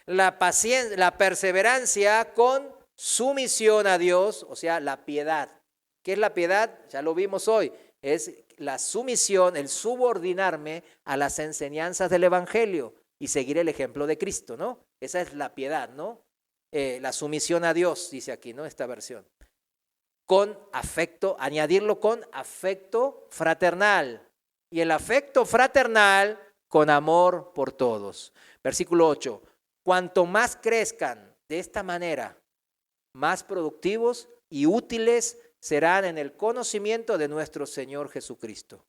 La perseverancia con sumisión a Dios, o sea, la piedad. ¿Qué es la piedad? Ya lo vimos hoy. Es la sumisión, el subordinarme a las enseñanzas del Evangelio y seguir el ejemplo de Cristo, ¿no? Esa es la piedad, ¿no? La sumisión a Dios, dice aquí, ¿no? Esta versión. Con afecto, añadirlo con afecto fraternal. Y el afecto fraternal con amor por todos. Versículo 8. Cuanto más crezcan de esta manera, más productivos y útiles serán en el conocimiento de nuestro Señor Jesucristo.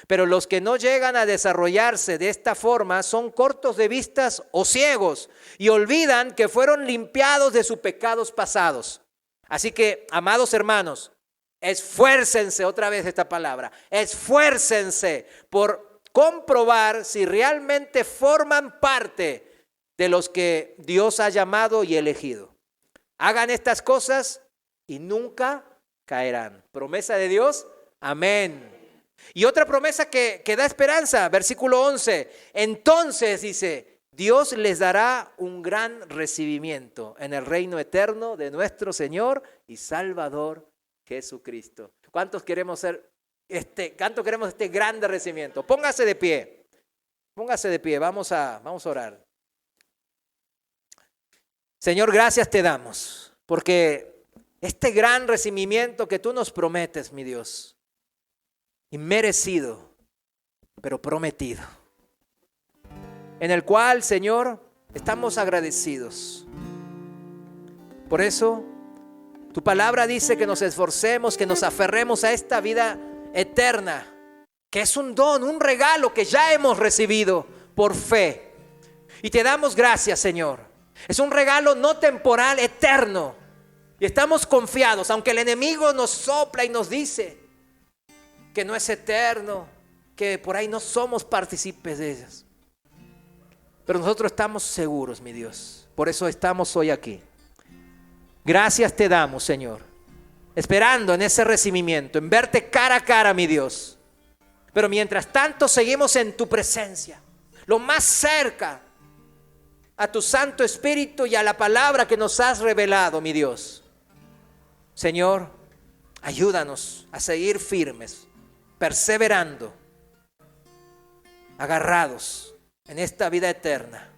Pero los que no llegan a desarrollarse de esta forma son cortos de vistas o ciegos y olvidan que fueron limpiados de sus pecados pasados. Así que, amados hermanos, esfuércense, otra vez esta palabra, esfuércense por comprobar si realmente forman parte de los que Dios ha llamado y elegido. Hagan estas cosas y nunca caerán. Promesa de Dios, amén. Y otra promesa que da esperanza, versículo 11. Entonces, dice, Dios les dará un gran recibimiento en el reino eterno de nuestro Señor y Salvador Jesucristo. ¿Cuántos queremos queremos este grande recibimiento? Póngase de pie. Póngase de pie, vamos a orar. Señor, gracias te damos, porque este gran recibimiento que tú nos prometes, mi Dios, inmerecido, pero prometido, en el cual, Señor, estamos agradecidos. Por eso, tu palabra dice que nos esforcemos, que nos aferremos a esta vida eterna, que es un don, un regalo que ya hemos recibido por fe. Y te damos gracias, Señor. Es un regalo no temporal, eterno. Y estamos confiados, aunque el enemigo nos sopla y nos dice que no es eterno, que por ahí no somos partícipes de ellas. Pero nosotros estamos seguros, mi Dios. Por eso estamos hoy aquí. Gracias te damos, Señor, esperando en ese recibimiento, en verte cara a cara, mi Dios. Pero mientras tanto seguimos en tu presencia, lo más cerca a tu Santo Espíritu y a la palabra que nos has revelado, mi Dios. Señor, ayúdanos a seguir firmes, perseverando, agarrados en esta vida eterna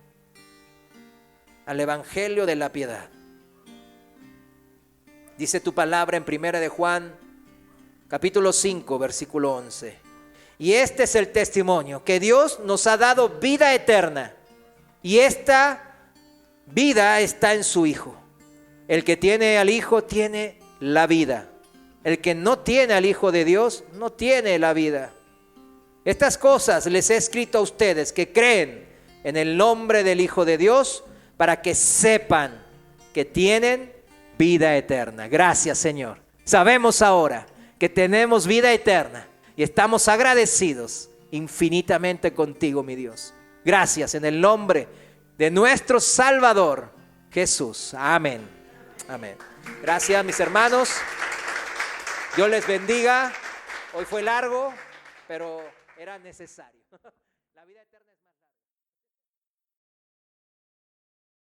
al Evangelio de la piedad. Dice tu palabra en 1 de Juan, capítulo 5, versículo 11. Y este es el testimonio, que Dios nos ha dado vida eterna. Y esta vida está en su Hijo. El que tiene al Hijo tiene la vida. El que no tiene al Hijo de Dios no tiene la vida. Estas cosas les he escrito a ustedes que creen en el nombre del Hijo de Dios, para que sepan que tienen vida eterna. Gracias, Señor. Sabemos ahora que tenemos vida eterna y estamos agradecidos infinitamente contigo, mi Dios. Gracias en el nombre de nuestro Salvador, Jesús. Amén. Amén. Gracias, mis hermanos. Dios les bendiga. Hoy fue largo, pero era necesario.